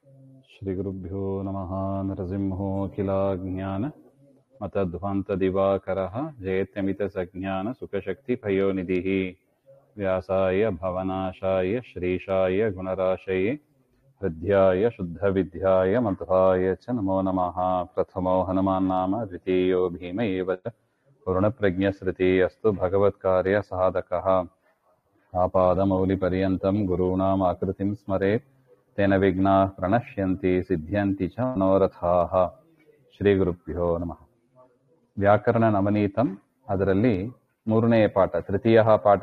श्रीगुरुभ्यो नमः। नरसिंहोऽखिलाज्ञान मतध्वान्तदिवाकरः जयत्यमितसज्ञानसुखशक्तिपयोनिधिः व्यासाय भवनाशाय श्रीशाय गुणराशये हृद्याय शुद्धविद्याय मध्वाय च नमो नमः। प्रथमो हनुमान् नाम द्वितीयो भीम एव च पूर्णप्रज्ञस्मृतिः अस्तु भगवत्कार्य साधकः। आपादमौलिपर्यन्तं गुरूणाम् आकृतिं स्मरेत् तेन विघ्नाः प्रणश्यन्ति सिद्ध्यन्ति च मनोरथाः। ಶ್ರೀ ಗುರುಭ್ಯೋ ನಮಃ. ವ್ಯಾಕರಣ ನವನೀತಂ ಅದರಲ್ಲಿ ಮೂರನೆಯ ಪಾಠ, ತೃತೀಯ ಪಾಠ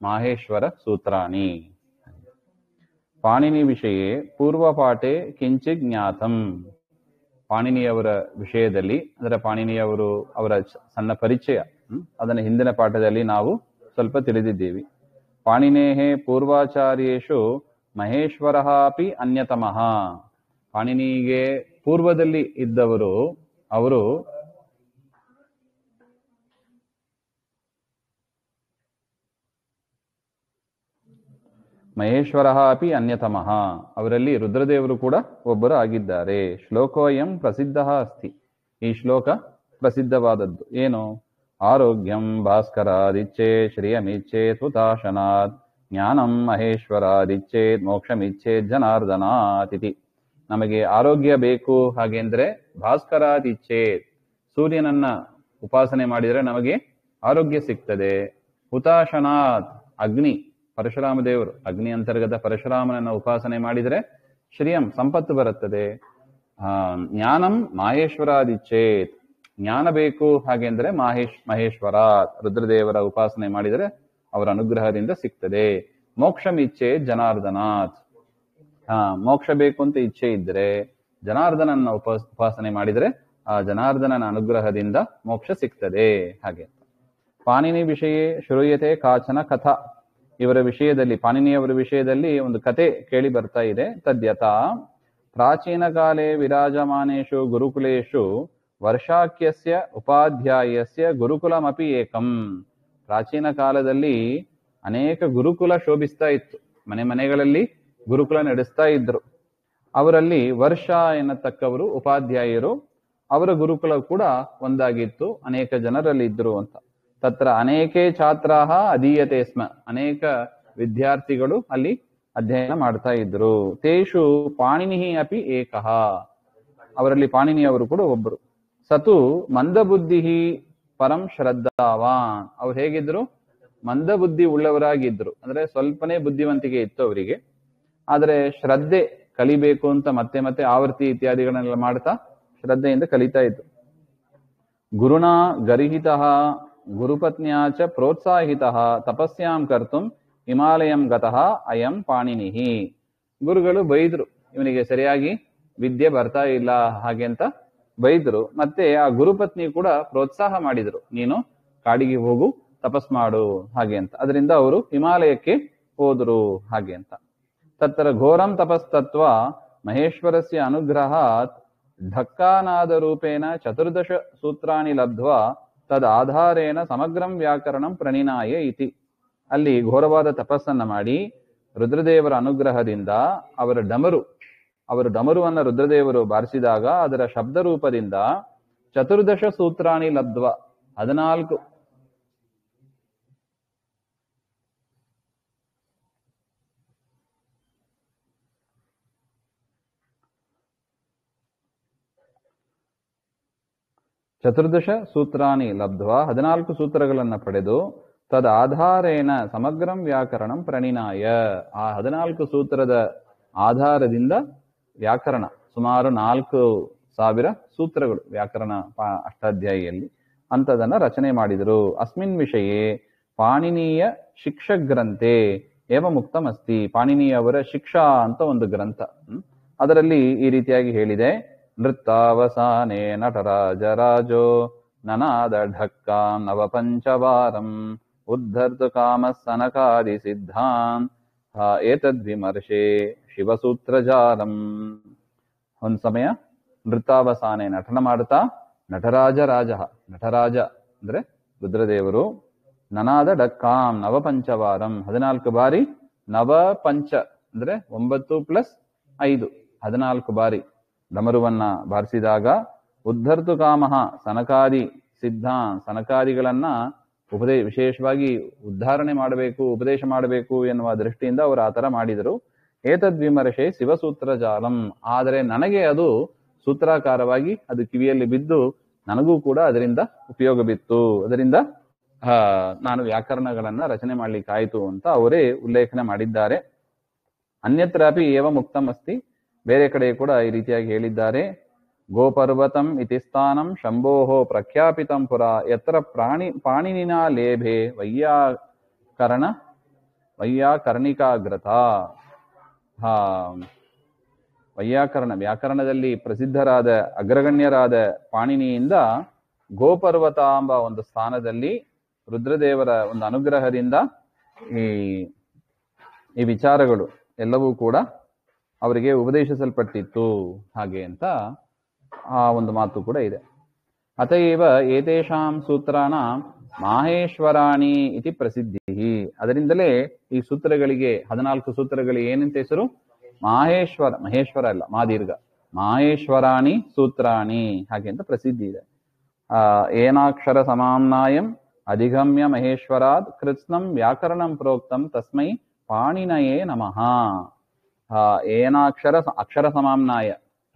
ಮಾಹೇಶ್ವರ ಸೂತ್ರಾಣಿ. ಪಾಣಿನಿ ವಿಷಯೇ ಪೂರ್ವಪಾಠೆ ಕಿಂಚಿತ್ ಜ್ಞಾತಂ. ಪಾಣಿನಿಯವರ ವಿಷಯದಲ್ಲಿ, ಅಂದರೆ ಪಾಣಿನಿಯವರು ಅವರ ಸಣ್ಣ ಪರಿಚಯ, ಅದನ್ನು ಹಿಂದಿನ ಪಾಠದಲ್ಲಿ ನಾವು ಸ್ವಲ್ಪ ತಿಳಿದಿದ್ದೀವಿ. ಪಾಣಿನೇಃ ಪೂರ್ವಾಚಾರ್ಯೇಷು ಮಹೇಶ್ವರಃ ಅಪಿ ಅನ್ಯತಮಃ. ಪಾಣಿನಿಗೆ ಪೂರ್ವದಲ್ಲಿ ಇದ್ದವರು ಅವರು ಮಹೇಶ್ವರಃ ಅಪಿ ಅನ್ಯತಮಃ, ಅವರಲ್ಲಿ ರುದ್ರದೇವರು ಕೂಡ ಒಬ್ಬರು ಆಗಿದ್ದಾರೆ. ಶ್ಲೋಕೋಯಂ ಪ್ರಸಿದ್ಧ ಅಸ್ತಿ. ಈ ಶ್ಲೋಕ ಪ್ರಸಿದ್ಧವಾದದ್ದು. ಏನು? ಆರೋಗ್ಯಂ ಭಾಸ್ಕರಾದಿಚ್ಛೇತ್ ಶ್ರಿಯಮಿಚ್ಛೇತ್ ಹುತಾಶನಾತ್ ಜ್ಞಾನಂ ಮಹೇಶ್ವರಾದಿಚ್ಛೇತ್ ಮೋಕ್ಷಮಿಚ್ಛೇತ್ ಜನಾರ್ದನಾತ್ ಇತಿ. ನಮಗೆ ಆರೋಗ್ಯ ಬೇಕು, ಹಾಗೆಂದ್ರೆ ಭಾಸ್ಕರಾದಿಚ್ಛೇತ್, ಸೂರ್ಯನನ್ನ ಉಪಾಸನೆ ಮಾಡಿದರೆ ನಮಗೆ ಆರೋಗ್ಯ ಸಿಗ್ತದೆ. ಹುತಾಶನಾತ್, ಅಗ್ನಿ, ಪರಶುರಾಮ ದೇವರು, ಅಗ್ನಿ ಅಂತರ್ಗತ ಪರಶುರಾಮನನ್ನ ಉಪಾಸನೆ ಮಾಡಿದರೆ ಶ್ರಿಯಂ, ಸಂಪತ್ತು ಬರುತ್ತದೆ. ಜ್ಞಾನಂ ಮಾಹೇಶ್ವರಾದಿಚ್ಛೇತ್, ಜ್ಞಾನ ಬೇಕು, ಹಾಗೆಂದ್ರೆ ಮಹೇಶ್ವರಾತ್, ರುದ್ರದೇವರ ಉಪಾಸನೆ ಮಾಡಿದರೆ ಅವರ ಅನುಗ್ರಹದಿಂದ ಸಿಗ್ತದೆ. ಮೋಕ್ಷಂ ಇಚ್ಛೆ ಜನಾರ್ದನಾಥ್, ಮೋಕ್ಷ ಬೇಕು ಅಂತ ಇಚ್ಛೆ ಇದ್ರೆ ಜನಾರ್ದನನ್ನ ಉಪಾಸನೆ ಮಾಡಿದರೆ ಆ ಜನಾರ್ದನನ ಅನುಗ್ರಹದಿಂದ ಮೋಕ್ಷ ಸಿಗ್ತದೆ. ಹಾಗೆ ಪಾಣಿನಿ ವಿಷಯೇ ಶ್ರೂಯತೆ ಕಾಚನ ಕಥಾ. ಇವರ ವಿಷಯದಲ್ಲಿ, ಪಾಣಿನಿಯವರ ವಿಷಯದಲ್ಲಿ ಒಂದು ಕತೆ ಕೇಳಿ ಬರ್ತಾ ಇದೆ. ತದ್ಯಥಾ ಪ್ರಾಚೀನ ಕಾಲೇ ವಿರಾಜಮಾನೇಷು ಗುರುಕುಲೇಷು ವರ್ಷಾಖ್ಯಸ್ಯ ಉಪಾಧ್ಯಾಯಸ್ಯ ಗುರುಕುಲಮಪಿ ಏಕಂ. ಪ್ರಾಚೀನ ಕಾಲದಲ್ಲಿ ಅನೇಕ ಗುರುಕುಲ ಶೋಭಿಸ್ತಾ ಇತ್ತು, ಮನೆಗಳಲ್ಲಿ ಗುರುಕುಲ ನಡೆಸ್ತಾ ಇದ್ರು. ಅವರಲ್ಲಿ ವರ್ಷ ಎನ್ನತಕ್ಕವರು ಉಪಾಧ್ಯಾಯರು, ಅವರ ಗುರುಕುಲ ಕೂಡ ಒಂದಾಗಿತ್ತು, ಅನೇಕ ಜನರಲ್ಲಿ ಇದ್ರು ಅಂತ. ತತ್ರ ಅನೇಕೇ ಛಾತ್ರಾಹ ಅಧೀಯತೆ ಸ್ಮ, ಅನೇಕ ವಿದ್ಯಾರ್ಥಿಗಳು ಅಲ್ಲಿ ಅಧ್ಯಯನ ಮಾಡ್ತಾ ಇದ್ರು. ತೇಷು ಪಾಣಿನಿ ಅಪಿ ಏಕಃ, ಅವರಲ್ಲಿ ಪಾಣಿನಿಯವರು ಕೂಡ ಒಬ್ಬರು. ಸತು ಮಂದಬುದ್ಧಿ ಪರಂ ಶ್ರದ್ಧಾವಾನ್, ಅವ್ರು ಹೇಗಿದ್ರು? ಮಂದಬುದ್ಧಿ ಉಳ್ಳವರಾಗಿದ್ರು, ಅಂದ್ರೆ ಸ್ವಲ್ಪನೇ ಬುದ್ಧಿವಂತಿಕೆ ಇತ್ತು ಅವರಿಗೆ. ಆದರೆ ಶ್ರದ್ಧೆ, ಕಲಿಬೇಕು ಅಂತ ಮತ್ತೆ ಮತ್ತೆ ಆವರ್ತಿ ಇತ್ಯಾದಿಗಳನ್ನೆಲ್ಲ ಮಾಡ್ತಾ ಶ್ರದ್ಧೆಯಿಂದ ಕಲಿತಾ ಇದ್ರು. ಗುರುಣಾ ಗರ್ಹಿತಃ ಗುರುಪತ್ನ್ಯಾಚ ಪ್ರೋತ್ಸಾಹಿತಃ ತಪಸ್ಯಾಂ ಕರ್ತುಂ ಹಿಮಾಲಯಂ ಗತಃ ಅಯಂ ಪಾಣಿನಿಹಿ. ಗುರುಗಳು ಬೈದ್ರು, ಇವನಿಗೆ ಸರಿಯಾಗಿ ವಿದ್ಯೆ ಬರ್ತಾ ಇಲ್ಲ ಹಾಗೆ ಅಂತ ಬೈದ್ರು. ಮತ್ತೆ ಆ ಗುರುಪತ್ನಿ ಕೂಡ ಪ್ರೋತ್ಸಾಹ ಮಾಡಿದ್ರು, ನೀನು ಕಾಡಿಗೆ ಹೋಗು, ತಪಸ್ ಮಾಡು ಹಾಗೆ ಅಂತ. ಅದರಿಂದ ಅವರು ಹಿಮಾಲಯಕ್ಕೆ ಹೋದ್ರು ಹಾಗೆ ಅಂತ. ತತ್ರ ಘೋರಂ ತಪಸ್ತತ್ವ ಮಹೇಶ್ವರಸ್ಯ ಅನುಗ್ರಹಾತ್ ಢಕ್ಕಾನಾದ ರೂಪೇಣ 14 ಸೂತ್ರಾಣಿ ಲಬ್ಧ್ವಾ ತದ್ ಆಧಾರೇಣ ಸಮಗ್ರಂ ವ್ಯಾಕರಣಂ ಪ್ರಣಿನಾಯ ಇತಿ. ಅಲ್ಲಿ ಘೋರವಾದ ತಪಸ್ಸನ್ನ ಮಾಡಿ ರುದ್ರದೇವರ ಅನುಗ್ರಹದಿಂದ ಅವರು ಡಮರುವನ್ನ ರುದ್ರದೇವರು ಬಾರಿಸಿದಾಗ ಅದರ ಶಬ್ದ ರೂಪದಿಂದ 14 ಸೂತ್ರಾಣಿ ಲಬ್ಧ್ವ, 14 ಸೂತ್ರಾಣಿ ಲಬ್ಧ್ವಾ, 14 ಸೂತ್ರಗಳನ್ನ ಪಡೆದು ತದ್ ಆಧಾರೇಣ ಸಮಗ್ರಂ ವ್ಯಾಕರಣಂ ಪ್ರಣಿನಾಯ, ಆ 14 ಸೂತ್ರದ ಆಧಾರದಿಂದ ವ್ಯಾಕರಣ, ಸುಮಾರು 4000 ಸೂತ್ರಗಳು ವ್ಯಾಕರಣ ಅಷ್ಟಾಧ್ಯಾಯಿಯಲ್ಲಿ ಅಂತದನ್ನ ರಚನೆ ಮಾಡಿದರು. ಅಸ್ಮಿನ್ ವಿಷಯೇ ಪಾಣಿನೀಯ ಶಿಕ್ಷಗ್ರಂಥೆ ಏವ ಮುಕ್ತಮಸ್ತಿ. ಪಾಣಿನಿಯವರ ಶಿಕ್ಷಾ ಅಂತ ಒಂದು ಗ್ರಂಥ, ಅದರಲ್ಲಿ ಈ ರೀತಿಯಾಗಿ ಹೇಳಿದೆ. ನೃತ್ತಾವಸಾನೆ ನಟರಾಜರಾಜೋ ನನಾದ ಢಕ್ಕಾಂ ನವಪಂಚವಾರಂ ಉದ್ಧರ್ತು ಕಾಮಸ್ಸನಕಾದಿ ಸಿದ್ಧಾನ್ ಏತದ್ವಿಮರ್ಶೆ ಶಿವಸೂತ್ರಜಾಲಂ. ಒಂದ್ ಸಮಯ ನೃತ್ತಾವಸಾನೆ, ನಟನ ಮಾಡ್ತಾ, ನಟರಾಜ ಅಂದ್ರೆ ರುದ್ರದೇವರು, ನನಾದ ಡಕ್ಕಾಂ ನವಪಂಚವಾರಂ, 14 ಬಾರಿ, ನವಪಂಚ ಅಂದ್ರೆ 9 + 5 14 ಬಾರಿ ಡಮರುವನ್ನ ಬಾರಿಸಿದಾಗ ಉದ್ಧರ್ತು ಕಾಮಃ ಸನಕಾದಿ ಸನಕಾದಿಗಳನ್ನ ವಿಶೇಷವಾಗಿ ಉದ್ಧಾರಣೆ ಮಾಡಬೇಕು, ಉಪದೇಶ ಮಾಡಬೇಕು ಎನ್ನುವ ದೃಷ್ಟಿಯಿಂದ ಅವರು ಆ ತರ ಮಾಡಿದರು. ಏತದ್ವಿಮರ್ಶೆ ಶಿವಸೂತ್ರ ಜಾಲಂ, ಆದರೆ ನನಗೆ ಅದು ಸೂತ್ರಾಕಾರವಾಗಿ ಅದು ಕಿವಿಯಲ್ಲಿ ಬಿದ್ದು ನನಗೂ ಕೂಡ ಅದರಿಂದ ಉಪಯೋಗ ಬಿತ್ತು, ಅದರಿಂದ ನಾನು ವ್ಯಾಕರಣಗಳನ್ನ ರಚನೆ ಮಾಡ್ಲಿಕ್ಕಾಯ್ತು ಅಂತ ಅವರೇ ಉಲ್ಲೇಖನೆ ಮಾಡಿದ್ದಾರೆ. ಅನ್ಯತ್ರಾಪಿ ಏವ ಮುಕ್ತಂ ಅಸ್ತಿ, ಬೇರೆ ಕಡೆ ಕೂಡ ಈ ರೀತಿಯಾಗಿ ಹೇಳಿದ್ದಾರೆ. ಗೋಪರ್ವತಂ ಇತಿ ಸ್ಥಾನಂ ಶಂಭೋಹೋ ಪ್ರಖ್ಯಾಪಿತಂ ಪುರ ಯತ್ರ ಪಾಣಿನಿನಾ ಲೇಭೆ ವೈಯಾಕರ್ಣಿಕಾಗ್ರತ. ವ್ಯಾಕರಣದಲ್ಲಿ ಪ್ರಸಿದ್ಧರಾದ ಅಗ್ರಗಣ್ಯರಾದ ಪಾಣಿನಿಯಿಂದ ಗೋಪರ್ವತ ಎಂಬ ಒಂದು ಸ್ಥಾನದಲ್ಲಿ ರುದ್ರದೇವರ ಒಂದು ಅನುಗ್ರಹದಿಂದ ಈ ವಿಚಾರಗಳು ಎಲ್ಲವೂ ಕೂಡ ಅವರಿಗೆ ಉಪದೇಶಿಸಲ್ಪಟ್ಟಿತ್ತು ಹಾಗೆ ಅಂತ ಆ ಒಂದು ಮಾತು ಕೂಡ ಇದೆ. ಅತಏವ ಏತೇಷಾಂ ಸೂತ್ರಾಣ ಮಾಹೇಶ್ವರಾಣಿ ಇತಿ ಪ್ರಸಿದ್ಧಿ. ಅದರಿಂದಲೇ ಈ ಸೂತ್ರಗಳಿಗೆ 14 ಸೂತ್ರಗಳಿಗೆ ಏನಂತ ಹೆಸರು? ಮಹೇಶ್ವರ ಅಲ್ಲ, ಮಾದೀರ್ಘ, ಮಾಹೇಶ್ವರಾಣಿ ಸೂತ್ರಾಣಿ ಹಾಗೆ ಅಂತ ಪ್ರಸಿದ್ಧಿ ಇದೆ. ಏನಾಕ್ಷರ ಸಮಾಮ್ನಾಯಂ ಅಧಿಗಮ್ಯ ಮಹೇಶ್ವರಾತ್ ಕೃತ್ಸ್ನಂ ವ್ಯಾಕರಣಂ ಪ್ರೋಕ್ತಂ ತಸ್ಮೈ ಪಾಣಿನಯೇ ನಮಃ.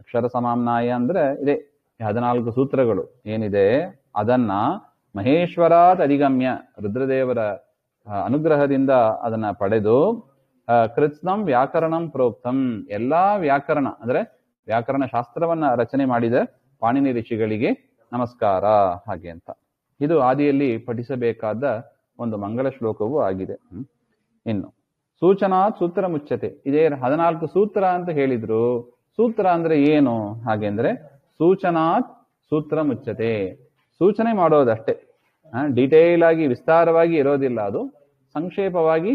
ಅಕ್ಷರ ಸಮಾಮ್ನಾಯ ಅಂದ್ರೆ ಇದೆ 14 ಸೂತ್ರಗಳು ಏನಿದೆ ಅದನ್ನ ಮಹೇಶ್ವರಾತ್ ಅಧಿಗಮ್ಯ ರುದ್ರದೇವರ ಅನುಗ್ರಹದಿಂದ ಅದನ್ನ ಪಡೆದು ಕೃತ್ಸ್ನಂ ವ್ಯಾಕರಣಂ ಪ್ರೋಕ್ತಂ ಎಲ್ಲಾ ವ್ಯಾಕರಣ ಅಂದ್ರೆ ವ್ಯಾಕರಣ ಶಾಸ್ತ್ರವನ್ನ ರಚನೆ ಮಾಡಿದ ಪಾಣಿನಿ ಋಷಿಗಳಿಗೆ ನಮಸ್ಕಾರ ಹಾಗೆ ಅಂತ. ಇದು ಆದಿಯಲ್ಲಿ ಪಠಿಸಬೇಕಾದ ಒಂದು ಮಂಗಲ ಶ್ಲೋಕವೂ ಆಗಿದೆ. ಇನ್ನು ಸೂಚನಾತ್ ಸೂತ್ರ ಮುಚ್ಚತೆ, ಇದೇ 14 ಸೂತ್ರ ಅಂತ ಹೇಳಿದ್ರು. ಸೂತ್ರ ಅಂದ್ರೆ ಏನು ಹಾಗೆ ಅಂದ್ರೆ ಸೂಚನಾತ್ ಸೂತ್ರ ಮುಚ್ಚತೆ, ಸೂಚನೆ ಮಾಡೋದಷ್ಟೇ, ಡೀಟೇಲ್ ಆಗಿ ವಿಸ್ತಾರವಾಗಿ ಇರೋದಿಲ್ಲ, ಅದು ಸಂಕ್ಷೇಪವಾಗಿ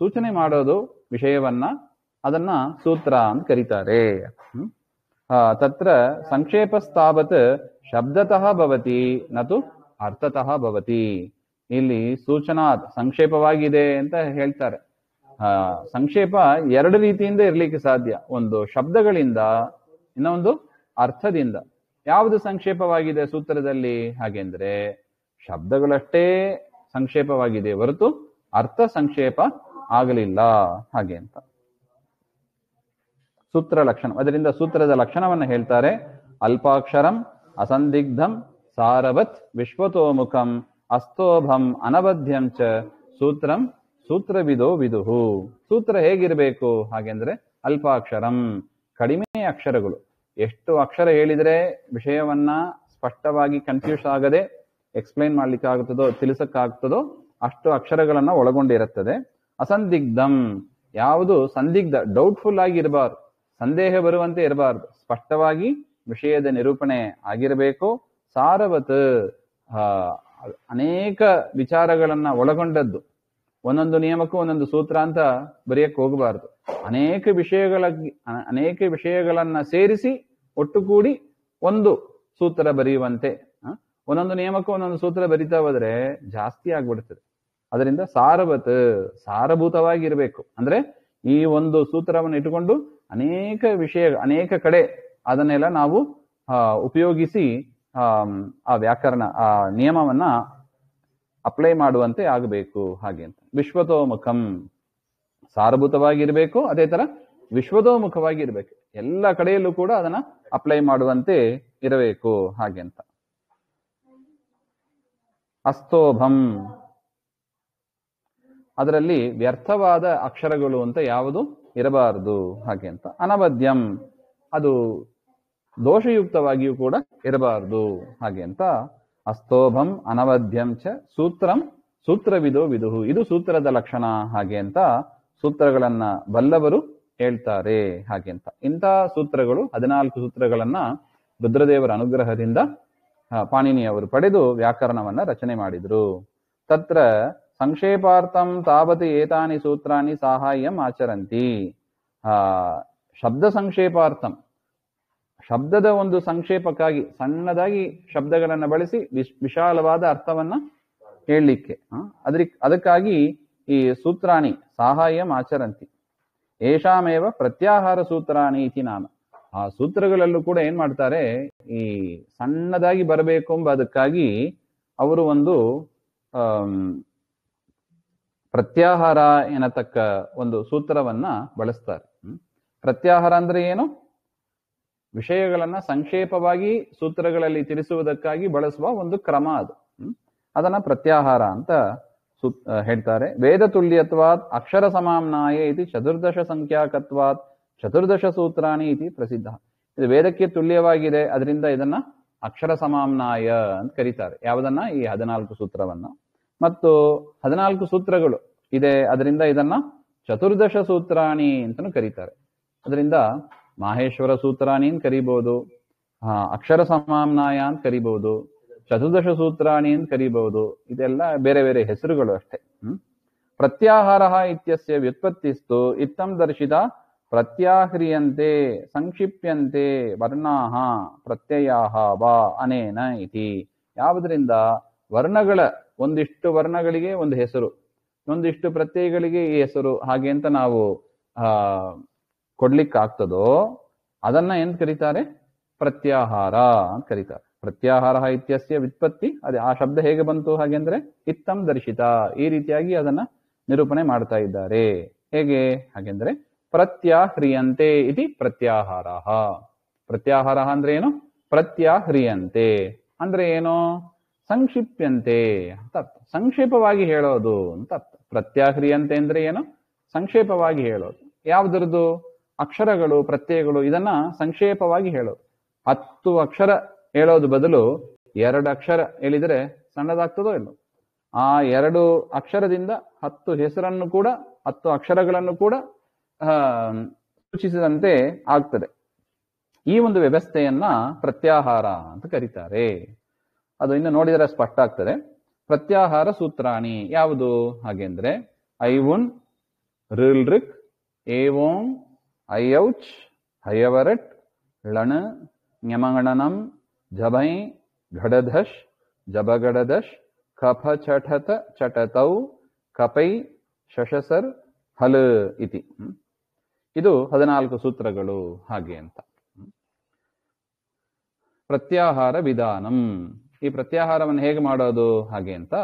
ಸೂಚನೆ ಮಾಡೋದು ವಿಷಯವನ್ನ, ಅದನ್ನ ಸೂತ್ರ ಅಂತ ಕರೀತಾರೆ. ತತ್ರ ಸಂಕ್ಷೇಪಸ್ತಾವತ್ ಶಬ್ದತಃ ಭವತಿ ನತು ಅರ್ಥತಃ ಭವತಿ. ಇಲ್ಲಿ ಸೂಚನಾತ್ ಸಂಕ್ಷೇಪವಾಗಿದೆ ಅಂತ ಹೇಳ್ತಾರೆ. ಸಂಕ್ಷೇಪ 2 ರೀತಿಯಿಂದ ಇರ್ಲಿಕ್ಕೆ ಸಾಧ್ಯ, ಒಂದು ಶಬ್ದಗಳಿಂದ, ಇನ್ನೊಂದು ಅರ್ಥದಿಂದ. ಯಾವುದು ಸಂಕ್ಷೇಪವಾಗಿದೆ ಸೂತ್ರದಲ್ಲಿ ಹಾಗೆಂದ್ರೆ ಶಬ್ದಗಳಷ್ಟೇ ಸಂಕ್ಷೇಪವಾಗಿದೆ ಹೊರತು ಅರ್ಥ ಸಂಕ್ಷೇಪ ಆಗಲಿಲ್ಲ ಹಾಗೆ ಅಂತ. ಸೂತ್ರ ಲಕ್ಷಣ, ಅದರಿಂದ ಸೂತ್ರದ ಲಕ್ಷಣವನ್ನ ಹೇಳ್ತಾರೆ. ಅಲ್ಪಾಕ್ಷರಂ ಅಸಂದಿಗ್ಧಂ ಸಾರವತ್ ವಿಶ್ವತೋಮುಖಂ ಅಸ್ತೋಭಂ ಅನಬದ್ಧ್ಯಂ ಚ ಸೂತ್ರಂ ಸೂತ್ರವಿದೋ ವಿದುಹು. ಸೂತ್ರ ಹೇಗಿರಬೇಕು ಹಾಗೆಂದ್ರೆ ಅಲ್ಪಾಕ್ಷರಂ, ಕಡಿಮೆ ಅಕ್ಷರಗಳು. ಎಷ್ಟು ಅಕ್ಷರ ಹೇಳಿದ್ರೆ ವಿಷಯವನ್ನ ಸ್ಪಷ್ಟವಾಗಿ ಕನ್ಫ್ಯೂಸ್ ಆಗದೆ ಎಕ್ಸ್ಪ್ಲೈನ್ ಮಾಡ್ಲಿಕ್ಕಾಗುತ್ತದೋ ತಿಳಿಸಕ್ಕಾಗ್ತದೋ ಅಷ್ಟು ಅಕ್ಷರಗಳನ್ನ ಒಳಗೊಂಡಿರುತ್ತದೆ. ಅಸಂದಿಗ್ಧಂ, ಯಾವುದು ಸಂದಿಗ್ಧ ಡೌಟ್ಫುಲ್ ಆಗಿ ಇರಬಾರ್ದು, ಸಂದೇಹ ಬರುವಂತೆ ಇರಬಾರ್ದು, ಸ್ಪಷ್ಟವಾಗಿ ವಿಷಯದ ನಿರೂಪಣೆ ಆಗಿರಬೇಕು. ಸಾರವತ್, ಅನೇಕ ವಿಚಾರಗಳನ್ನ ಒಳಗೊಂಡದ್ದು, ಒಂದೊಂದು ನಿಯಮಕ್ಕೂ ಒಂದೊಂದು ಸೂತ್ರ ಅಂತ ಬರೆಯಕ್ಕೆ ಹೋಗಬಾರ್ದು. ಅನೇಕ ವಿಷಯಗಳನ್ನ ಸೇರಿಸಿ ಒಟ್ಟುಗೂಡಿ ಒಂದು ಸೂತ್ರ ಬರೆಯುವಂತೆ. ಒಂದೊಂದು ನಿಯಮಕ್ಕೂ ಒಂದೊಂದು ಸೂತ್ರ ಬರಿತಾ ಹೋದ್ರೆ ಜಾಸ್ತಿ ಆಗ್ಬಿಡ್ತದೆ. ಅದರಿಂದ ಸಾರವತ್, ಸಾರಭೂತವಾಗಿ ಇರಬೇಕು. ಅಂದ್ರೆ ಈ ಒಂದು ಸೂತ್ರವನ್ನು ಇಟ್ಟುಕೊಂಡು ಅನೇಕ ವಿಷಯ, ಅನೇಕ ಕಡೆ ಅದನ್ನೆಲ್ಲ ನಾವು ಉಪಯೋಗಿಸಿ ಆ ವ್ಯಾಕರಣ ಆ ನಿಯಮವನ್ನ ಅಪ್ಲೈ ಮಾಡುವಂತೆ ಆಗಬೇಕು ಹಾಗೆ ಅಂತ. ವಿಶ್ವತೋಮುಖಂ, ಸಾರಭೂತವಾಗಿರ್ಬೇಕು, ಅದೇ ತರ ವಿಶ್ವತೋಮುಖವಾಗಿ ಇರಬೇಕು, ಎಲ್ಲ ಕಡೆಯಲ್ಲೂ ಕೂಡ ಅದನ್ನ ಅಪ್ಲೈ ಮಾಡುವಂತೆ ಇರಬೇಕು ಹಾಗೆ ಅಂತ. ಅಸ್ತೋಭಂ, ಅದರಲ್ಲಿ ವ್ಯರ್ಥವಾದ ಅಕ್ಷರಗಳು ಅಂತ ಯಾವುದು ಇರಬಾರದು ಹಾಗೆ ಅಂತ. ಅನವದ್ಯಂ, ಅದು ದೋಷಯುಕ್ತವಾಗಿಯೂ ಕೂಡ ಇರಬಾರದು ಹಾಗೆ ಅಂತ. ಅಸ್ತೋಭಂ ಅನವದ್ಯಂ ಚ ಸೂತ್ರಂ ಸೂತ್ರವಿದೋ ವಿದುಹು, ಇದು ಸೂತ್ರದ ಲಕ್ಷಣ ಹಾಗೆ ಅಂತ ಸೂತ್ರಗಳನ್ನ ಬಲ್ಲವರು ಹೇಳ್ತಾರೆ ಹಾಗೆ ಅಂತ. ಇಂಥ ಸೂತ್ರಗಳು 14 ಸೂತ್ರಗಳನ್ನ ರುದ್ರದೇವರ ಅನುಗ್ರಹದಿಂದ ಪಾಣಿನಿಯವರು ಪಡೆದು ವ್ಯಾಕರಣವನ್ನ ರಚನೆ ಮಾಡಿದ್ರು. ತತ್ರ ಸಂಕ್ಷೇಪಾರ್ಥಂ ತಾವತ್ ಏತಾನಿ ಸೂತ್ರಾಣಿ ಸಾಹಾಯ್ಯಂ ಆಚರಂತಿ. ಶಬ್ದ ಸಂಕ್ಷೇಪಾರ್ಥಂ, ಶಬ್ದದ ಒಂದು ಸಂಕ್ಷೇಪಕ್ಕಾಗಿ ಸಣ್ಣದಾಗಿ ಶಬ್ದಗಳನ್ನ ಬಳಸಿ ವಿಶಾಲವಾದ ಅರ್ಥವನ್ನ ಹೇಳಲಿಕ್ಕೆ ಅದಕ್ಕಾಗಿ ಈ ಸೂತ್ರಾಣಿ ಸಾಹಾಯ್ಯಂ ಆಚರಂತಿ. ಏಷಾಮೇವ ಪ್ರತ್ಯಾಹಾರ ಸೂತ್ರಾಣಿ ಇತಿ ನಾಮ. ಆ ಸೂತ್ರಗಳಲ್ಲೂ ಕೂಡ ಏನ್ ಮಾಡ್ತಾರೆ, ಈ ಸಣ್ಣದಾಗಿ ಬರಬೇಕು ಎಂಬ ಅದಕ್ಕಾಗಿ ಅವರು ಒಂದು ಪ್ರತ್ಯಾಹಾರ ಎನ್ನತಕ್ಕ ಒಂದು ಸೂತ್ರವನ್ನ ಬಳಸ್ತಾರೆ. ಪ್ರತ್ಯಾಹಾರ ಅಂದ್ರೆ ಏನು? ವಿಷಯಗಳನ್ನ ಸಂಕ್ಷೇಪವಾಗಿ ಸೂತ್ರಗಳಲ್ಲಿ ತಿಳಿಸುವುದಕ್ಕಾಗಿ ಬಳಸುವ ಒಂದು ಕ್ರಮ ಅದು. ಅದನ್ನ ಪ್ರತ್ಯಾಹಾರ ಅಂತ ಹೇಳ್ತಾರೆ. ವೇದ ತುಲ್ಯತ್ವಾತ್ ಅಕ್ಷರ ಸಮಾಮ್ನಾಯ ಇತಿ ಚತುರ್ದಶ ಸಂಖ್ಯಾಕತ್ವಾತ್ ಚತುರ್ದಶ ಸೂತ್ರಾಣಿ ಇತಿ ಪ್ರಸಿದ್ಧ. ಇದು ವೇದಕ್ಕೆ ತುಲ್ಯವಾಗಿದೆ, ಅದರಿಂದ ಇದನ್ನ ಅಕ್ಷರ ಸಮಾಮ್ನಾಯ ಅಂತ ಕರೀತಾರೆ. ಯಾವುದನ್ನ? ಈ 14 ಸೂತ್ರವನ್ನ. ಮತ್ತು 14 ಸೂತ್ರಗಳು ಇದೆ, ಅದರಿಂದ ಇದನ್ನ ಚತುರ್ದಶ ಸೂತ್ರಾಣಿ ಅಂತಲೂ ಕರೀತಾರೆ. ಅದರಿಂದ ಮಾಹೇಶ್ವರ ಸೂತ್ರಾಣಿ ಅಂತ ಕರಿಬಹುದು, ಅಕ್ಷರ ಸಮಾಮ್ನಾಯ ಅಂತ ಕರಿಬಹುದು, ಚತುರ್ದಶ ಸೂತ್ರಾಣಿ ಅಂತ ಕರಿಬಹುದು. ಇದೆಲ್ಲ ಬೇರೆ ಬೇರೆ ಹೆಸರುಗಳು ಅಷ್ಟೇ. ಪ್ರತ್ಯಾಹಾರ ಇತ್ಯಸ್ಯ ವ್ಯುತ್ಪತ್ತಿಸ್ತು ಇತ್ತಂ ದರ್ಶಿತ ಪ್ರತ್ಯಾಹ್ರಿಯಂತೆ ಸಂಕ್ಷಿಪ್ಯಂತೆ ವರ್ಣಾಹ ಪ್ರತ್ಯಯಾಹ ವಾ ಅನೇನ ಇತಿ. ಯಾವುದರಿಂದ? ವರ್ಣಗಳ ಒಂದಿಷ್ಟು ವರ್ಣಗಳಿಗೆ ಒಂದು ಹೆಸರು, ಒಂದಿಷ್ಟು ಪ್ರತ್ಯಯಗಳಿಗೆ ಈ ಹೆಸರು, ಹಾಗೆ ಅಂತ ನಾವು ಕೊಡ್ಲಿಕ್ಕಾಗ್ತದೋ ಅದನ್ನ ಏನ್ ಕರೀತಾರೆ? ಪ್ರತ್ಯಾಹಾರ ಅಂತ ಕರೀತಾರೆ. ಪ್ರತ್ಯಾಹಾರ ಇತ್ಯಸ್ಯ ವ್ಯುತ್ಪತ್ತಿ, ಅದೇ ಆ ಶಬ್ದ ಹೇಗೆ ಬಂತು ಹಾಗೆಂದ್ರೆ ಇತ್ತಂ ದರ್ಶಿತ, ಈ ರೀತಿಯಾಗಿ ಅದನ್ನ ನಿರೂಪಣೆ ಮಾಡ್ತಾ ಇದ್ದಾರೆ. ಹೇಗೆ ಹಾಗೆಂದ್ರೆ ಪ್ರತ್ಯಾಹ್ರಿಯಂತೆ ಇತಿ ಪ್ರತ್ಯಾಹಾರ. ಪ್ರತ್ಯಾಹಾರ ಅಂದ್ರೆ ಏನು? ಪ್ರತ್ಯಾಹ್ರಿಯಂತೆ ಅಂದ್ರೆ ಏನು? ಸಂಕ್ಷಿಪ್ಯಂತೆ ಅಂತ ಅರ್ಥ, ಸಂಕ್ಷೇಪವಾಗಿ ಹೇಳೋದು ಅಂತ ಅರ್ಥ. ಪ್ರತ್ಯಾಹ್ರಿಯಂತೆ ಅಂದ್ರೆ ಏನು? ಸಂಕ್ಷೇಪವಾಗಿ ಹೇಳೋದು. ಯಾವುದರದು? ಅಕ್ಷರಗಳು, ಪ್ರತ್ಯಯಗಳು, ಇದನ್ನ ಸಂಕ್ಷೇಪವಾಗಿ ಹೇಳೋದು. 10 ಅಕ್ಷರ ಹೇಳೋದು ಬದಲು 2 ಅಕ್ಷರ ಹೇಳಿದರೆ ಸಣ್ಣದಾಗ್ತದೋ ಇಲ್ಲೋ? ಆ 2 ಅಕ್ಷರದಿಂದ 10 ಹೆಸರನ್ನು ಕೂಡ 10 ಅಕ್ಷರಗಳನ್ನು ಕೂಡ ಸೂಚಿಸಿದಂತೆ ಆಗ್ತದೆ. ಈ ಒಂದು ವ್ಯವಸ್ಥೆಯನ್ನ ಪ್ರತ್ಯಾಹಾರ ಅಂತ ಕರೀತಾರೆ. ಅದು ಇನ್ನು ನೋಡಿದರೆ ಸ್ಪಷ್ಟ ಆಗ್ತದೆ. ಪ್ರತ್ಯಾಹಾರ ಸೂತ್ರಾಣಿ ಯಾವುದು ಹಾಗೆಂದ್ರೆ ಐವುನ್, ರಿಲ್ರಿಕ್, ಏವೋಂ, ಐಔಚ್, ಹಯವರಟ್, ಲಣ, ಞಮಗಣನಂ, ಜಬೈ, ಘಡಧಶ್, ಜಬಗಡದಶ್, ಕಫ ಚಠತ ಚಟತೌ, ಕಪೈ, ಶಶಸರ್, ಹಲ ಇತಿ. ಇದು 14 ಸೂತ್ರಗಳು ಹಾಗೆ ಅಂತ. ಪ್ರತ್ಯಾಹಾರ ವಿಧಾನಂ, ಈ ಪ್ರತ್ಯಾಹಾರವನ್ನು ಹೇಗೆ ಮಾಡೋದು ಹಾಗೆ ಅಂತ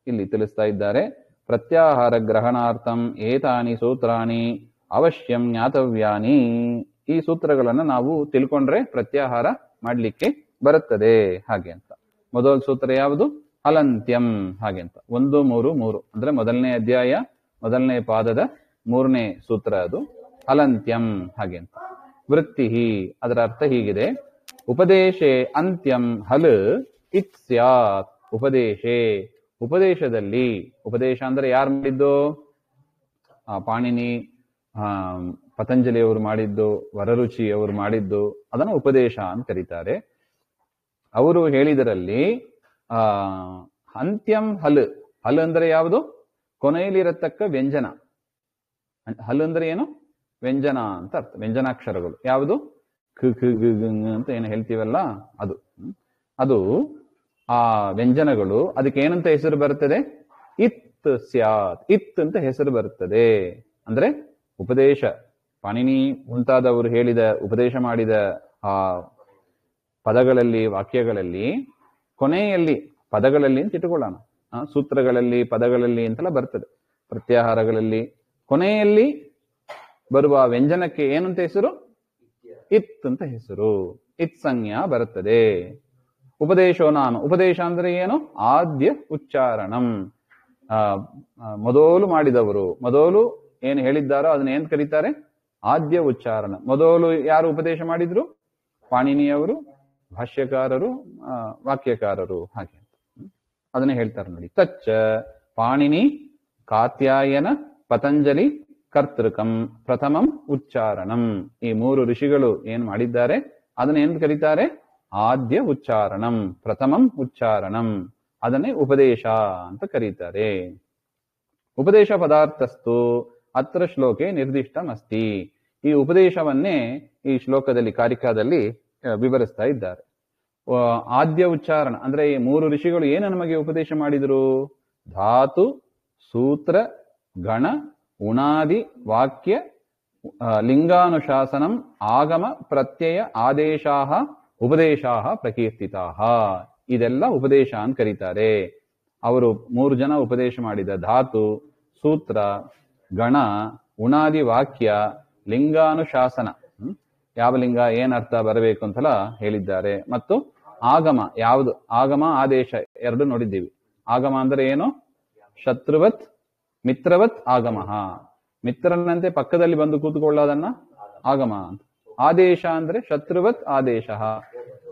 ಇಲ್ಲಿ ತಿಳಿಸ್ತಾ ಇದ್ದಾರೆ. ಪ್ರತ್ಯಾಹಾರ ಗ್ರಹಣಾರ್ಥಂ ಏತಾನಿ ಸೂತ್ರಾಣಿ ಅವಶ್ಯಂ ಜ್ಞಾತವ್ಯಾನಿ. ಈ ಸೂತ್ರಗಳನ್ನು ನಾವು ತಿಳ್ಕೊಂಡ್ರೆ ಪ್ರತ್ಯಾಹಾರ ಮಾಡ್ಲಿಕ್ಕೆ ಬರುತ್ತದೆ ಹಾಗೆ ಅಂತ. ಮೊದಲ ಸೂತ್ರ ಯಾವುದು? ಹಲಂತ್ಯಂ ಹಾಗೆ ಅಂತ. 1, 3, 3 ಅಂದ್ರೆ ಮೊದಲನೇ ಅಧ್ಯಾಯ ಮೊದಲನೇ ಪಾದದ 3ನೇ ಸೂತ್ರ ಅದು ಹಲಂತ್ಯಂ ಹಾಗೆ ಅಂತ. ವೃತ್ತಿ, ಅದರ ಅರ್ಥ ಹೀಗಿದೆ. ಉಪದೇಶೆ ಅಂತ್ಯಂ ಹಲ್ ಇತ್ ಸ್ಯಾತ್. ಉಪದೇಶೆ, ಉಪದೇಶದಲ್ಲಿ, ಉಪದೇಶ ಅಂದ್ರೆ ಯಾರು ಮಾಡಿದ್ದು? ಪಾಣಿನಿ, ಪತಂಜಲಿಯವರು ಮಾಡಿದ್ದು, ವರರುಚಿ ಅವರು ಮಾಡಿದ್ದು, ಅದನ್ನು ಉಪದೇಶ ಅಂತ ಕರೀತಾರೆ. ಅವರು ಹೇಳಿದರಲ್ಲಿ ಅಂತ್ಯಂ ಹಲ್. ಹಲ್ ಅಂದ್ರೆ ಯಾವುದು? ಕೊನೆಯಲ್ಲಿರತಕ್ಕ ವ್ಯಂಜನ. ಹಲ್ ಅಂದ್ರೆ ಏನು? ವ್ಯಂಜನ ಅಂತ ಅರ್ಥ. ವ್ಯಂಜನಾಕ್ಷರಗಳು ಯಾವುದು? ಖ ಖ ಗ ಗ ಅಂತ ಏನು ಹೇಳ್ತೀವಲ್ಲ ಅದು. ಅದು ಆ ವ್ಯಂಜನಗಳು, ಅದಕ್ಕೆ ಏನಂತ ಹೆಸರು ಬರುತ್ತದೆ? ಇತ್ ಸ್ಯಾತ್. ಇತ್ ಅಂತ ಹೆಸರು ಬರುತ್ತದೆ. ಅಂದ್ರೆ ಉಪದೇಶ, ಪಾಣಿನಿ ಮುಂತಾದವರು ಹೇಳಿದ, ಉಪದೇಶ ಮಾಡಿದ ಆ ಪದಗಳಲ್ಲಿ, ವಾಕ್ಯಗಳಲ್ಲಿ ಕೊನೆಯಲ್ಲಿ, ಪದಗಳಲ್ಲಿ ಅಂತ ಇಟ್ಟುಕೊಳ್ಳೋಣ, ಸೂತ್ರಗಳಲ್ಲಿ ಪದಗಳಲ್ಲಿ ಅಂತೆಲ್ಲ ಬರ್ತದೆ. ಪ್ರತ್ಯಾಹಾರಗಳಲ್ಲಿ ಕೊನೆಯಲ್ಲಿ ಬರುವ ವ್ಯಂಜನಕ್ಕೆ ಏನಂತ ಹೆಸರು? ಇತ್ ಅಂತ ಹೆಸರು. ಇತ್ ಸಂಜ್ಞಾ ಬರುತ್ತದೆ. ಉಪದೇಶೋ ನಾಮ, ಉಪದೇಶ ಅಂದ್ರೆ ಏನು? ಆದ್ಯ ಉಚ್ಚಾರಣಂ. ಮೊದಲು ಮಾಡಿದವರು, ಮೊದಲು ಏನು ಹೇಳಿದ್ದಾರೋ ಅದನ್ನ ಏನ್ ಕರೀತಾರೆ? ಆದ್ಯ ಉಚ್ಚಾರಣ. ಮೊದಲು ಯಾರು ಉಪದೇಶ ಮಾಡಿದ್ರು? ಪಾಣಿನಿಯವರು, ಭಾಷ್ಯಕಾರರು, ವಾಕ್ಯಕಾರರು ಹಾಗೆ ಅದನ್ನೇ ಹೇಳ್ತಾರೆ ನೋಡಿ. ತಚ್ಚ ಪಾಣಿನಿ, ಕಾತ್ಯಾಯನ, ಪತಂಜಲಿ, ಕರ್ತೃಕಂ ಪ್ರಥಮಂ ಉಚ್ಚಾರಣಂ. ಈ 3 ಋಷಿಗಳು ಏನ್ ಮಾಡಿದ್ದಾರೆ ಅದನ್ನ ಏನ್ ಕರೀತಾರೆ? ಆದ್ಯ ಉಚ್ಚಾರಣಂ, ಪ್ರಥಮಂ ಉಚ್ಚಾರಣಂ. ಅದನ್ನೇ ಉಪದೇಶ ಅಂತ ಕರೀತಾರೆ. ಉಪದೇಶ ಪದಾರ್ಥಸ್ತು ಅತ್ರ ಶ್ಲೋಕೆ ನಿರ್ದಿಷ್ಟಮಸ್ತಿ. ಈ ಉಪದೇಶವನ್ನೇ ಈ ಶ್ಲೋಕದಲ್ಲಿ, ಕಾರಿಕಾದಲ್ಲಿ ವಿವರಿಸ್ತಾ ಇದ್ದಾರೆ. ಆದ್ಯ ಉಚ್ಚಾರಣ ಅಂದ್ರೆ ಈ 3 ಋಷಿಗಳು ಏನು ನಮಗೆ ಉಪದೇಶ ಮಾಡಿದರು? ಧಾತು, ಸೂತ್ರ, ಗಣ, ಉಣಾದಿ, ವಾಕ್ಯ, ಲಿಂಗಾನುಶಾಸನಂ ಆಗಮ ಪ್ರತ್ಯಯ ಆದೇಶಾಹ ಉಪದೇಶಾಹ ಪ್ರಕೀರ್ತಿತಾಹ. ಇದೆಲ್ಲ ಉಪದೇಶ ಅಂತ ಕರೀತಾರೆ. ಅವರು 3 ಜನ ಉಪದೇಶ ಮಾಡಿದ ಧಾತು, ಸೂತ್ರ, ಗಣ, ಉಣಾದಿ ವಾಕ್ಯ, ಲಿಂಗಾನುಶಾಸನ, ಯಾವ ಲಿಂಗ ಏನ್ ಅರ್ಥ ಬರಬೇಕು ಅಂತೆಲ್ಲ ಹೇಳಿದ್ದಾರೆ. ಮತ್ತು ಆಗಮ, ಯಾವುದು ಆಗಮ ಆದೇಶ ಎರಡು ನೋಡಿದ್ದೀವಿ. ಆಗಮ ಅಂದ್ರೆ ಏನು? ಶತ್ರುವತ್ ಮಿತ್ರವತ್ ಆಗಮ, ಮಿತ್ರನಂತೆ ಪಕ್ಕದಲ್ಲಿ ಬಂದು ಕೂತ್ಕೊಳ್ಳೋದನ್ನ ಆಗಮ ಅಂತ. ಆದೇಶ ಅಂದ್ರೆ ಶತ್ರುವತ್ ಆದೇಶ,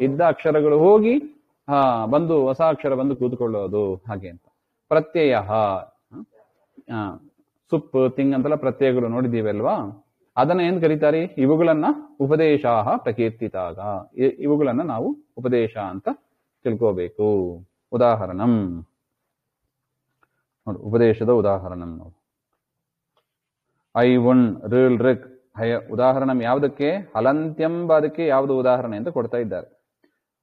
ಇದ್ದ ಅಕ್ಷರಗಳು ಹೋಗಿ ಬಂದು ಹೊಸ ಅಕ್ಷರ ಬಂದು ಕೂತ್ಕೊಳ್ಳೋದು ಹಾಗೆ ಅಂತ. ಪ್ರತ್ಯಯ, ಸುಪ್ ತಿಂಗ್ ಅಂತೆಲ್ಲ ಪ್ರತ್ಯಯಗಳು ನೋಡಿದ್ದೀವಿ ಅಲ್ವಾ? ಅದನ್ನ ಏನ್ ಕರೀತಾರೆ? ಇವುಗಳನ್ನ ಉಪದೇಶಾಹ ಪ್ರಕೀರ್ತಿತಾಗ, ಇವುಗಳನ್ನ ನಾವು ಉಪದೇಶ ಅಂತ ತಿಳ್ಕೋಬೇಕು. ಉದಾಹರಣಂ ನೋಡಿ, ಉಪದೇಶದ ಉದಾಹರಣಂ ನೋಡಿ. ಐ ಉಣ್ ಋಳ್ ಋಕ್ ಹಯ. ಉದಾಹರಣಂ ಯಾವುದಕ್ಕೆ? ಹಲಂತ್ಯಂಬ ಅದಕ್ಕೆ ಯಾವುದು ಉದಾಹರಣೆ ಅಂತ ಕೊಡ್ತಾ ಇದ್ದಾರೆ.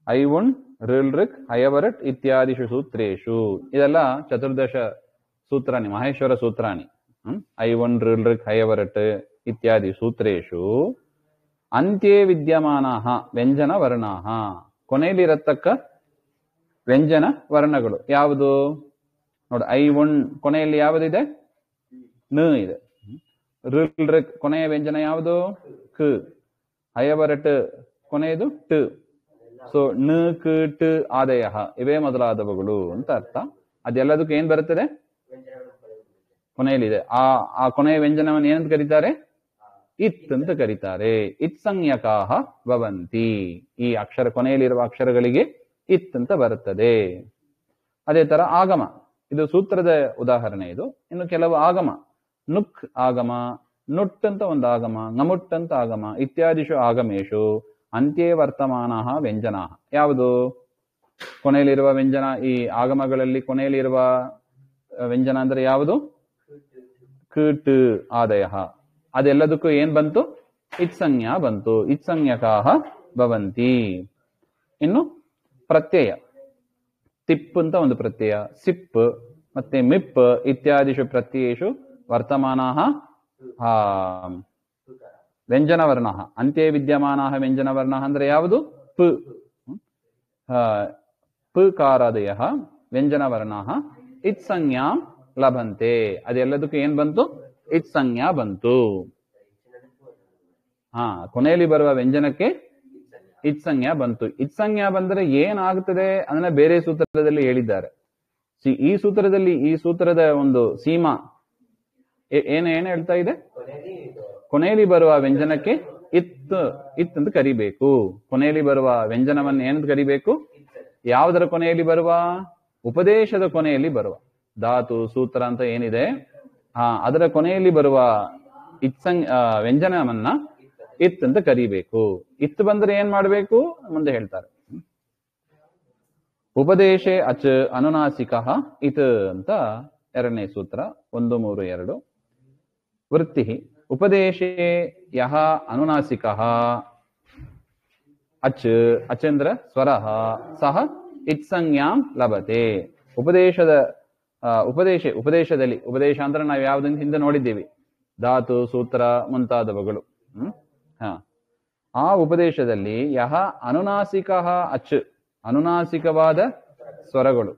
ಐ ಉಣ್ ಋಳ್ ಋಕ್ ಹಯವರಟ್ ಇತ್ಯಾದಿಷು ಸೂತ್ರೇಶು. ಇದೆಲ್ಲ ಚತುರ್ದಶ ಸೂತ್ರಾಣಿ, ಮಹೇಶ್ವರ ಸೂತ್ರಾಣಿ. ಐ ಉಣ್ ಋಳ್ ಋಕ್ ಹಯವರಟ್ ಇತ್ಯಾದಿ ಸೂತ್ರೇಶು ಅಂತ್ಯೇ ವಿದ್ಯಮಾನಃ ವ್ಯಂಜನ ವರ್ಣಾಃ. ಕೊನೆಯಲ್ಲಿರತಕ್ಕ ವ್ಯಂಜನ ವರ್ಣಗಳು ಯಾವುದು? ನೋಡಿ, ಐ ಉಣ್ ಕೊನೆಯಲ್ಲಿ ಯಾವುದಿದೆ? ನ ಇದೆ. ಋಳ್ ಋಕ್ ಕೊನೆಯ ವ್ಯಂಜನ ಯಾವುದು? ಕ. ಹಯವರಟ್ ಕೊನೆಯದು ಟ. ಸೊ ನ ಕ ಟ ಆದಯ ಇವೇ ಮೊದಲಾದವುಗಳು ಅಂತ ಅರ್ಥ. ಅದೆಲ್ಲದಕ್ಕೂ ಏನ್ ಬರುತ್ತದೆ? ಕೊನೆಯಲ್ಲಿದೆ. ಆ ಕೊನೆಯ ವ್ಯಂಜನವನ್ನು ಏನಂತ ಕರೀತಾರೆ? ಇತ್ ಅಂತ ಕರೀತಾರೆ. ಇತ್ಸಂಜ್ಞಕಾಹ ಭವಂತಿ. ಈ ಅಕ್ಷರ ಕೊನೆಯಲ್ಲಿರುವ ಅಕ್ಷರಗಳಿಗೆ ಇತ್ ಅಂತ ಬರುತ್ತದೆ. ಅದೇ ತರ ಆಗಮ, ಇದು ಸೂತ್ರದ ಉದಾಹರಣೆ. ಇದು ಇನ್ನು ಕೆಲವು ಆಗಮ, ನುಕ್ ಆಗಮ, ನುಟ್ ಅಂತ ಒಂದು ಆಗಮ, ನಮುಟ್ ಅಂತ ಆಗಮ, ಇತ್ಯಾದಿಷು ಆಗಮೇಶು ಅಂತ್ಯೇ ವರ್ತಮಾನ ವ್ಯಂಜನ. ಯಾವುದು ಕೊನೆಯಲ್ಲಿರುವ ವ್ಯಂಜನ? ಈ ಆಗಮಗಳಲ್ಲಿ ಕೊನೆಯಲ್ಲಿರುವ ವ್ಯಂಜನ ಅಂದ್ರೆ ಯಾವುದು? ಕಟ್ ಆದಯ. ಅದೆಲ್ಲದಕ್ಕೂ ಏನ್ ಬಂತು? ಇತ್ಸಂಜ್ಞಾ ಬಂತು. ಇತ್ಸಂಜ್ಞಕಾಹ ಭವಂತಿ. ಇನ್ನು ಪ್ರತ್ಯಯ, ತಿಪ್ ಅಂತ ಒಂದು ಪ್ರತ್ಯಯ, ಸಿಪ್ ಮತ್ತೆ ಮಿಪ್ ಇತ್ಯಾದಿಷು ಪ್ರತ್ಯಯೇಷು ವರ್ತಮಾನಃ ವ್ಯಂಜನವರ್ಣ. ಅಂತ್ಯೇ ವಿದ್ಯಮಾನಃ ವ್ಯಂಜನವರ್ಣ ಅಂದ್ರೆ ಯಾವುದು? ಪ್. ಪಕಾರಾದಯ ವ್ಯಂಜನವರ್ಣ ಇತ್ಸಂಜ್ಞಾಂ ಲಭಂತೆ. ಅದೆಲ್ಲದಕ್ಕೂ ಏನ್ ಬಂತು? ಇತ್ಸಂಜ್ಞಾ ಬಂತು. ಕೊನೆಯಲ್ಲಿ ಬರುವ ವ್ಯಂಜನಕ್ಕೆ ಇತ್ಸಂಜ್ಞಾ ಬಂತು. ಇತ್ಸಂಜ್ಞಾ ಬಂದರೆ ಏನಾಗುತ್ತದೆ ಅದನ್ನ ಬೇರೆ ಸೂತ್ರದಲ್ಲಿ ಹೇಳಿದ್ದಾರೆ. ಈ ಸೂತ್ರದಲ್ಲಿ, ಈ ಸೂತ್ರದ ಒಂದು ಸೀಮಾ ಏನ್ ಹೇಳ್ತಾ ಇದೆ? ಕೊನೆಯಲ್ಲಿ ಬರುವ ವ್ಯಂಜನಕ್ಕೆ ಇತ್ ಅಂತ ಕರಿಬೇಕು. ಕೊನೆಯಲ್ಲಿ ಬರುವ ವ್ಯಂಜನವನ್ನು ಏನಂತ ಕರಿಬೇಕು? ಯಾವುದರ ಕೊನೆಯಲ್ಲಿ ಬರುವ? ಉಪದೇಶದ ಕೊನೆಯಲ್ಲಿ ಬರುವ ಧಾತು, ಸೂತ್ರ ಅಂತ ಏನಿದೆ ಅದರ ಕೊನೆಯಲ್ಲಿ ಬರುವ ವ್ಯಂಜನವನ್ನ ಇತ್ ಅಂತ ಕರಿಬೇಕು. ಇತ್ ಬಂದ್ರೆ ಏನ್ ಮಾಡ್ಬೇಕು ಮುಂದೆ ಹೇಳ್ತಾರೆ. ಉಪದೇಶೆ ಅಚ್ ಅನುನಾಸಿಕ ಇತ್ ಅಂತ ಎರಡನೇ ಸೂತ್ರ 132. ವೃತ್ತಿ ಉಪದೇಶೆ ಯಹ ಅನುನಾಸಿಕ ಅಚ್ ಅಚಂದ್ರ ಸ್ವರ ಸಹ ಇತ್ಸಂಜ್ಞಾಂ ಲಭತೆ. ಉಪದೇಶದಲ್ಲಿ, ಉಪದೇಶ ಅಂದ್ರೆ ನಾವು ಯಾವುದನ್ನು ಹಿಂದೆ ನೋಡಿದ್ದೀವಿ, ಧಾತು, ಸೂತ್ರ ಮುಂತಾದವುಗಳು. ಆ ಉಪದೇಶದಲ್ಲಿ ಯಹ ಅನುನಾಸಿಕ ಅಚ್, ಅನುನಾಸಿಕವಾದ ಸ್ವರಗಳು.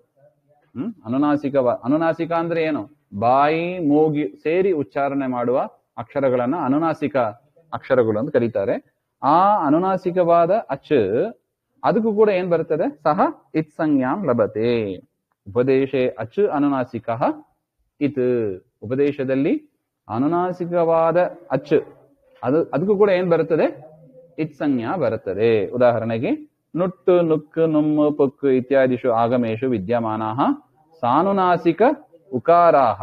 ಅನುನಾಸಿಕ ಅಂದ್ರೆ ಏನು? ಬಾಯಿ ಮೂಗಿ ಸೇರಿ ಉಚ್ಚಾರಣೆ ಮಾಡುವ ಅಕ್ಷರಗಳನ್ನ ಅನುನಾಸಿಕ ಅಕ್ಷರಗಳು ಅಂತ ಕರೀತಾರೆ. ಆ ಅನುನಾಸಿಕವಾದ ಅಚ್ ಅದಕ್ಕೂ ಕೂಡ ಏನ್ ಬರ್ತದೆ? ಸಹ ಇತ್ಸಂಜ್ಞಾಂ ಲಭತೆ. ಉಪದೇಶೆ ಅಚ್ ಅನುನಾಸಿಕ ಇತ್. ಉಪದೇಶದಲ್ಲಿ ಅನುನಾಸಿಕವಾದ ಅಚ್ ಅದಕ್ಕೂ ಕೂಡ ಏನ್ ಬರುತ್ತದೆ? ಇತ್ಸಂಜ್ಞಾ ಬರುತ್ತದೆ. ಉದಾಹರಣೆಗೆ ನುಟ್ಟು, ನುಕ್, ನುಮ್, ಪುಕ್ ಇತ್ಯಾದಿಷು ಆಗಮೇಶು ವಿದ್ಯಮಾನಃ ಸಾನುನಾಸಿಕ ಉಕಾರಾಹ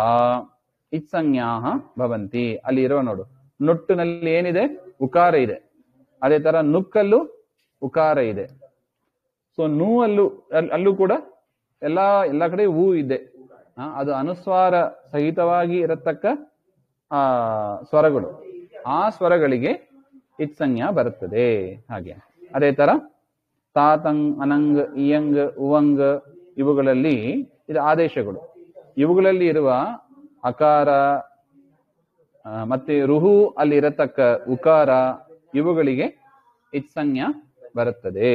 ಇತ್ಸಂಜ್ಞಾಃ ಭವಂತಿ. ಅಲ್ಲಿ ಇರುವ ನೋಡು, ನುಟ್ಟಿನಲ್ಲಿ ಏನಿದೆ? ಉಕಾರ ಇದೆ. ಅದೇ ತರ ನುಕ್ಕಲ್ಲೂ ಉಕಾರ ಇದೆ. ಸೊ ನೂ ಅಲ್ಲೂ ಕೂಡ ಎಲ್ಲ ಕಡೆ ಹೂ ಇದೆ. ಅದು ಅನುಸ್ವಾರ ಸಹಿತವಾಗಿ ಇರತಕ್ಕ ಸ್ವರಗಳು. ಆ ಸ್ವರಗಳಿಗೆ ಇತ್ಸಂಜ್ಞಾ ಬರುತ್ತದೆ. ಹಾಗೆ ಅದೇ ತರ ತಾತಂಗ್, ಅನಂಗ್, ಇಯಂಗ್, ಉವಂಗ್ ಇವುಗಳಲ್ಲಿ ಇದು ಆದೇಶಗಳು. ಇವುಗಳಲ್ಲಿ ಇರುವ ಅಕಾರ, ಮತ್ತೆ ರುಹು ಅಲ್ಲಿ ಇರತಕ್ಕ ಉಕಾರ ಇವುಗಳಿಗೆ ಇತ್ಸಂಜ್ಞ ಬರುತ್ತದೆ.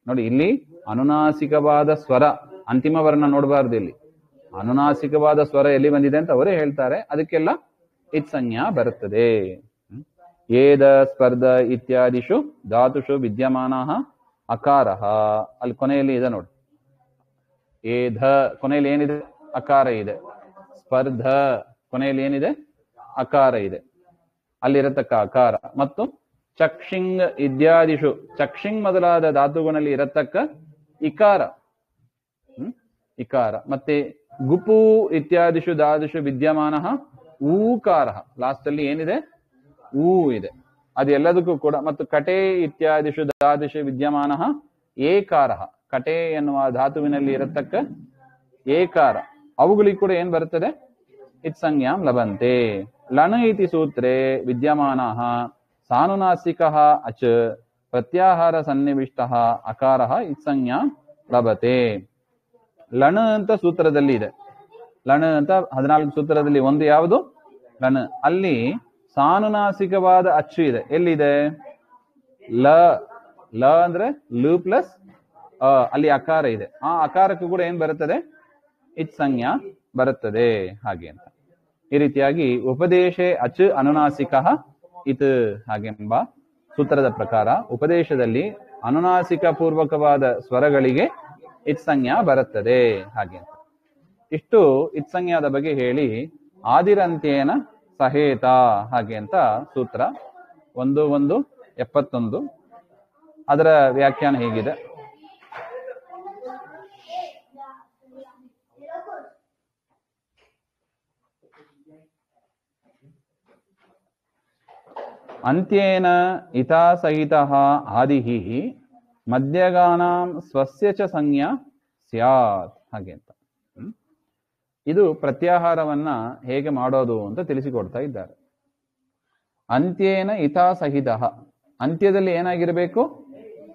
ನೋಡಿ, ಇಲ್ಲಿ ಅನುನಾಸಿಕವಾದ ಸ್ವರ, ಅಂತಿಮ ವರ್ಣ ನೋಡಬಾರ್ದು. ಇಲ್ಲಿ ಅನುನಾಸಿಕವಾದ ಸ್ವರ ಎಲ್ಲಿ ಬಂದಿದೆ ಅಂತ ಅವರೇ ಹೇಳ್ತಾರೆ, ಅದಕ್ಕೆಲ್ಲ ಇತ್ಸಂಜ್ಞ ಬರುತ್ತದೆ. ಏದ ಸ್ಪರ್ಧ ಇತ್ಯಾದಿಷು ಧಾತುಷು ವಿದ್ಯಮಾನ ಅಕಾರ, ಅಲ್ಲಿ ಕೊನೆಯಲ್ಲಿ ಇದೆ ನೋಡಿ, ಏಧ ಕೊನೆಯಲ್ಲಿ ಏನಿದೆ? ಅಕಾರ ಇದೆ. ಸ್ಪರ್ಧ ಕೊನೆಯಲ್ಲಿ ಏನಿದೆ? ಅಕಾರ ಇದೆ. ಅಲ್ಲಿರತಕ್ಕ ಅಕಾರ ಮತ್ತು ಚಕ್ಷಿಂಗ್ ಇತ್ಯಾದಿಷು, ಚಕ್ಷಿಂಗ್ ಮೊದಲಾದ ಧಾತುಗಳಲ್ಲಿ ಇರತಕ್ಕ ಇಕಾರ, ಇಕಾರ. ಮತ್ತೆ ಗುಪು ಇತ್ಯಾದಿಷು ಧಾತುಷು ವಿದ್ಯಮಾನ ಊಕಾರ, ಲಾಸ್ಟ್ ಅಲ್ಲಿ ಏನಿದೆ? ಊ ಇದೆ. ಅದೆಲ್ಲದಕ್ಕೂ ಕೂಡ. ಮತ್ತು ಕಟೆ ಇತ್ಯಾದಿಷು ಧಾತುಷು ವಿದ್ಯಮಾನ ಏಕಾರ, ಕಟೆ ಎನ್ನುವ ಧಾತುವಿನಲ್ಲಿ ಇರತಕ್ಕ ಏಕಾರ, ಅವುಗಳಿಗೆ ಕೂಡ ಏನ್ ಬರುತ್ತದೆ? ಇತ್ಸಂಜ್ಞಾಂ ಲಭಂತೆ. ಲಣ ಇತಿ ಸೂತ್ರೇ ವಿದ್ಯಮಾನ ಸಾನುನಾಸಿಕ ಅಚ ಪ್ರತ್ಯಾಹಾರ ಸನ್ನಿವಿಷ್ಟ ಅಕಾರ ಇತ್ಸಂಜ್ಞಾಂ ಲಭತೆ. ಲಣ ಅಂತ ಸೂತ್ರದಲ್ಲಿ ಇದೆ. ಲಣ ಅಂತ 14 ಸೂತ್ರದಲ್ಲಿ ಒಂದು ಯಾವುದು? ಲಣ. ಅಲ್ಲಿ ಸಾನುನಾಸಿಕವಾದ ಅಚ್ಚು ಇದೆ. ಎಲ್ಲಿದೆ? ಲ. ಲ ಅಂದ್ರೆ ಲು ಪ್ಲಸ್ ಅಲ್ಲಿ ಅಕಾರ ಇದೆ. ಆ ಅಕಾರಕ್ಕೂ ಕೂಡ ಏನ್ ಬರುತ್ತದೆ? ಇತ್ಸಂಜ್ಞಾ ಬರುತ್ತದೆ. ಹಾಗೆ ಅಂತ ಈ ರೀತಿಯಾಗಿ ಉಪದೇಶೆ ಅಚ್ ಅನುನಾಸಿಕ ಇತ್ ಹಾಗೆಂಬ ಸೂತ್ರದ ಪ್ರಕಾರ ಉಪದೇಶದಲ್ಲಿ ಅನುನಾಸಿಕ ಪೂರ್ವಕವಾದ ಸ್ವರಗಳಿಗೆ ಇತ್ಸಂಜ್ಞಾ ಬರುತ್ತದೆ. ಹಾಗೆ ಅಂತ ಇಷ್ಟು ಇತ್ಸಂಜ್ಞಾದ ಬಗ್ಗೆ ಹೇಳಿ, ಆದಿರಂತ್ಯೇನ ಸಹೇತ ಹಾಗೆ ಅಂತ ಸೂತ್ರ 1.1.71 ಅದರ ವ್ಯಾಖ್ಯಾನ ಹೇಗಿದೆ? ಅಂತ್ಯೇನ ಇತಾ ಸಹಿತಃ ಆದಿಹಿ ಮಧ್ಯಗಾನಾಂ ಸ್ವಸ್ಯ ಚ ಸಂಜ್ಞಾ ಸ್ಯಾತ್ ಹಾಗೆ ಅಂತ. ಇದು ಪ್ರತ್ಯಾಹಾರವನ್ನ ಹೇಗೆ ಮಾಡೋದು ಅಂತ ತಿಳಿಸಿಕೊಡ್ತಾ ಇದ್ದಾರೆ. ಅಂತ್ಯೇನ ಇತಾ ಸಹಿತಃ, ಅಂತ್ಯದಲ್ಲಿ ಏನಾಗಿರಬೇಕು?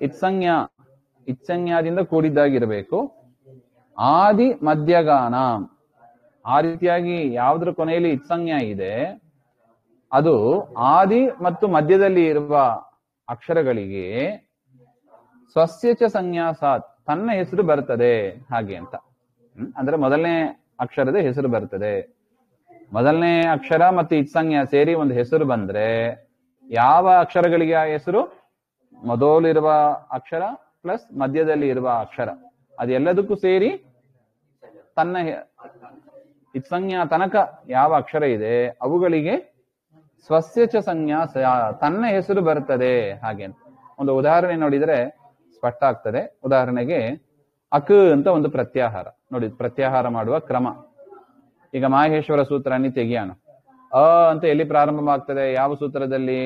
ಇತ್ಸಂಜ್ಞಾ, ಇತ್ಸಂಜ್ಞಾದಿಂದ ಕೂಡಿದ್ದಾಗಿರಬೇಕು. ಆದಿ ಮಧ್ಯಗಾನಾಂ, ಆ ರೀತಿಯಾಗಿ ಯಾವುದ್ರ ಕೊನೆಯಲ್ಲಿ ಇತ್ಸಂಜ್ಞಾ ಇದೆ ಅದು ಆದಿ ಮತ್ತು ಮಧ್ಯದಲ್ಲಿ ಇರುವ ಅಕ್ಷರಗಳಿಗೆ ಸ್ವಸ್ಯ ಚ ಸಂಜ್ಞಾ ಸಾತ್, ತನ್ನ ಹೆಸರು ಬರ್ತದೆ ಹಾಗೆ ಅಂತ. ಅಂದ್ರೆ ಮೊದಲನೇ ಅಕ್ಷರದ ಹೆಸರು ಬರ್ತದೆ. ಮೊದಲನೇ ಅಕ್ಷರ ಮತ್ತು ಇತ್ಸಂಜ್ಞಾ ಸೇರಿ ಒಂದು ಹೆಸರು ಬಂದ್ರೆ ಯಾವ ಅಕ್ಷರಗಳಿಗೆ ಆ ಹೆಸರು? ಮೊದಲಿರುವ ಅಕ್ಷರ ಪ್ಲಸ್ ಮಧ್ಯದಲ್ಲಿ ಇರುವ ಅಕ್ಷರ, ಅದೆಲ್ಲದಕ್ಕೂ ಸೇರಿ ತನ್ನ ಇತ್ಸಂಜ್ಞಾ ತನಕ ಯಾವ ಅಕ್ಷರ ಇದೆ ಅವುಗಳಿಗೆ ಸ್ವಸ್ಯ ಚ ಸಂಜ್ಞಾ ತನ್ನ ಹೆಸರು ಬರ್ತದೆ ಹಾಗೆ ಅಂತ. ಒಂದು ಉದಾಹರಣೆ ನೋಡಿದ್ರೆ ಸ್ಪಷ್ಟ ಆಗ್ತದೆ. ಉದಾಹರಣೆಗೆ ಅಕ್ ಅಂತ ಒಂದು ಪ್ರತ್ಯಾಹಾರ ನೋಡಿ, ಪ್ರತ್ಯಾಹಾರ ಮಾಡುವ ಕ್ರಮ. ಈಗ ಮಾಹೇಶ್ವರ ಸೂತ್ರಾಣಿ ತೆಗಿಯೋಣ. ಅ ಅಂತ ಎಲ್ಲಿ ಪ್ರಾರಂಭವಾಗ್ತದೆ? ಯಾವ ಸೂತ್ರದಲ್ಲಿ?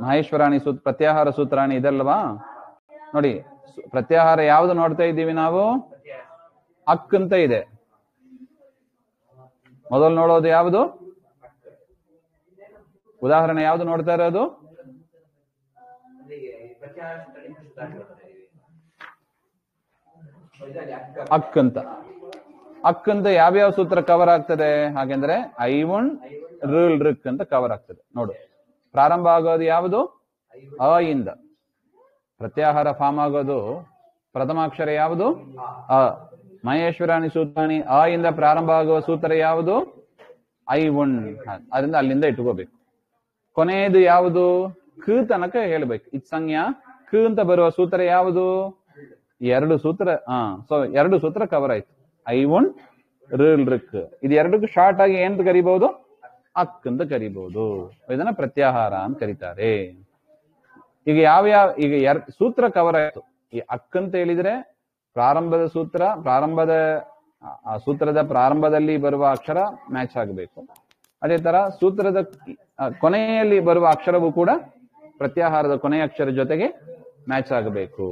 ಮಹೇಶ್ವರಾಣಿ ಪ್ರತ್ಯಾಹಾರ ಸೂತ್ರಾಣಿ ಇದಲ್ವಾ? ನೋಡಿ, ಪ್ರತ್ಯಾಹಾರ ಯಾವುದು ನೋಡ್ತಾ ಇದ್ದೀವಿ ನಾವು? ಅಕ್ ಅಂತ ಇದೆ. ಮೊದಲು ನೋಡೋದು ಯಾವುದು? ಉದಾಹರಣೆ ಯಾವುದು ನೋಡ್ತಾ ಇರೋದು? ಅಕ್ ಅಂತ. ಅಕ್ ಅಂತ ಯಾವ್ಯಾವ ಸೂತ್ರ ಕವರ್ ಆಗ್ತದೆ ಹಾಗೆಂದ್ರೆ ಐವನ್ ರುಲ್ ರಿಕ್ ಅಂತ ಕವರ್ ಆಗ್ತದೆ. ನೋಡು, ಪ್ರಾರಂಭ ಆಗೋದು ಯಾವುದು? ಅ ಇಂದ. ಪ್ರತ್ಯಾಹಾರ ಫಾರ್ಮ್ ಆಗೋದು ಪ್ರಥಮಾಕ್ಷರ ಯಾವುದು? ಅ. ಮಹೇಶ್ವರಾಣಿ ಸೂತ್ರಾಣಿ ಅ ಇಂದ ಪ್ರಾರಂಭ ಆಗುವ ಸೂತ್ರ ಯಾವುದು? ಐವನ್. ಅದರಿಂದ ಅಲ್ಲಿಂದ ಇಟ್ಕೋಬೇಕು. ಕೊನೆಯದು ಯಾವುದು? ಕ ತನಕ ಹೇಳ್ಬೇಕು. ಇತ್ಸಂಜ್ಞಾ ಕ ಅಂತ ಬರುವ ಸೂತ್ರ ಯಾವುದು? 2 ಸೂತ್ರ. ಸೊ 2 ಸೂತ್ರ ಕವರ್ ಆಯ್ತು. ಐವನ್ ರುಲ್ ರಿಕ್. ಇದು ಎರಡಕ್ಕೂ ಶಾರ್ಟ್ ಆಗಿ ಏನ್ ಕರಿಬಹುದು? ಅಕ್ ಅಂತ ಕರಿಬಹುದು. ಇದನ್ನ ಪ್ರತ್ಯಾಹಾರ ಅಂತ ಕರೀತಾರೆ. ಈಗ ಈಗ ಸೂತ್ರ ಕವರ್ ಆಯ್ತು. ಈ ಅಕ್ ಅಂತ ಹೇಳಿದ್ರೆ ಪ್ರಾರಂಭದ ಸೂತ್ರ, ಸೂತ್ರದ ಪ್ರಾರಂಭದಲ್ಲಿ ಬರುವ ಅಕ್ಷರ ಮ್ಯಾಚ್ ಆಗಬೇಕು. ಅದೇ ತರ ಸೂತ್ರದ ಕೊನೆಯಲ್ಲಿ ಬರುವ ಅಕ್ಷರವೂ ಕೂಡ ಪ್ರತ್ಯಾಹಾರದ ಕೊನೆಯ ಅಕ್ಷರ ಜೊತೆಗೆ ಮ್ಯಾಚ್ ಆಗಬೇಕು.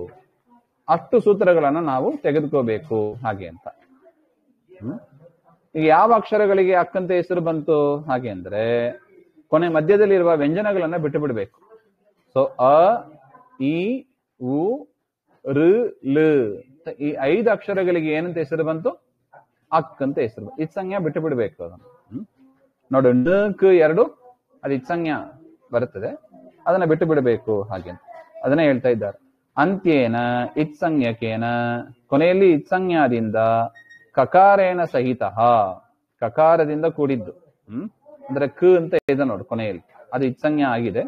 ಅಷ್ಟು ಸೂತ್ರಗಳನ್ನು ನಾವು ತೆಗೆದುಕೋಬೇಕು ಹಾಗೆ ಅಂತ. ಈಗ ಯಾವ ಅಕ್ಷರಗಳಿಗೆ ಅಕ್ಕಂತ ಹೆಸರು ಬಂತು ಹಾಗೆ ಅಂದ್ರೆ ಕೊನೆ ಮಧ್ಯದಲ್ಲಿ ಇರುವ ವ್ಯಂಜನಗಳನ್ನ ಬಿಟ್ಟು ಬಿಡಬೇಕು. ಸೊ ಅ, ಇ, ಉ, ಋ, ಲ ಈ 5 ಅಕ್ಷರಗಳಿಗೆ ಏನಂತ ಹೆಸರು ಬಂತು? ಅಕ್ ಅಂತ ಹೆಸರು. ಇತ್ಸಂಜ್ಞ ಬಿಟ್ಟು ಬಿಡ್ಬೇಕು ಅದನ್ನು. ನೋಡು ಕ ಎರಡು ಅದು ಇತ್ಸಂಜ್ಞ ಬರುತ್ತದೆ, ಅದನ್ನ ಬಿಟ್ಟು ಬಿಡಬೇಕು. ಹಾಗೆ ಅದನ್ನ ಹೇಳ್ತಾ ಇದ್ದಾರೆ. ಅಂತ್ಯೇನ ಇತ್ಸಂಜ್ಞಕೇನ, ಕೊನೆಯಲ್ಲಿ ಇತ್ಸಂಜ್ಞಾದಿಂದ ಕಕಾರೇನ ಸಹಿತ, ಕಕಾರದಿಂದ ಕೂಡಿದ್ದು. ಅಂದ್ರೆ ಕ ಅಂತ ಇದೆ ನೋಡು ಕೊನೆಯಲ್ಲಿ, ಅದು ಇತ್ಸಂಜ್ಞ ಆಗಿದೆ.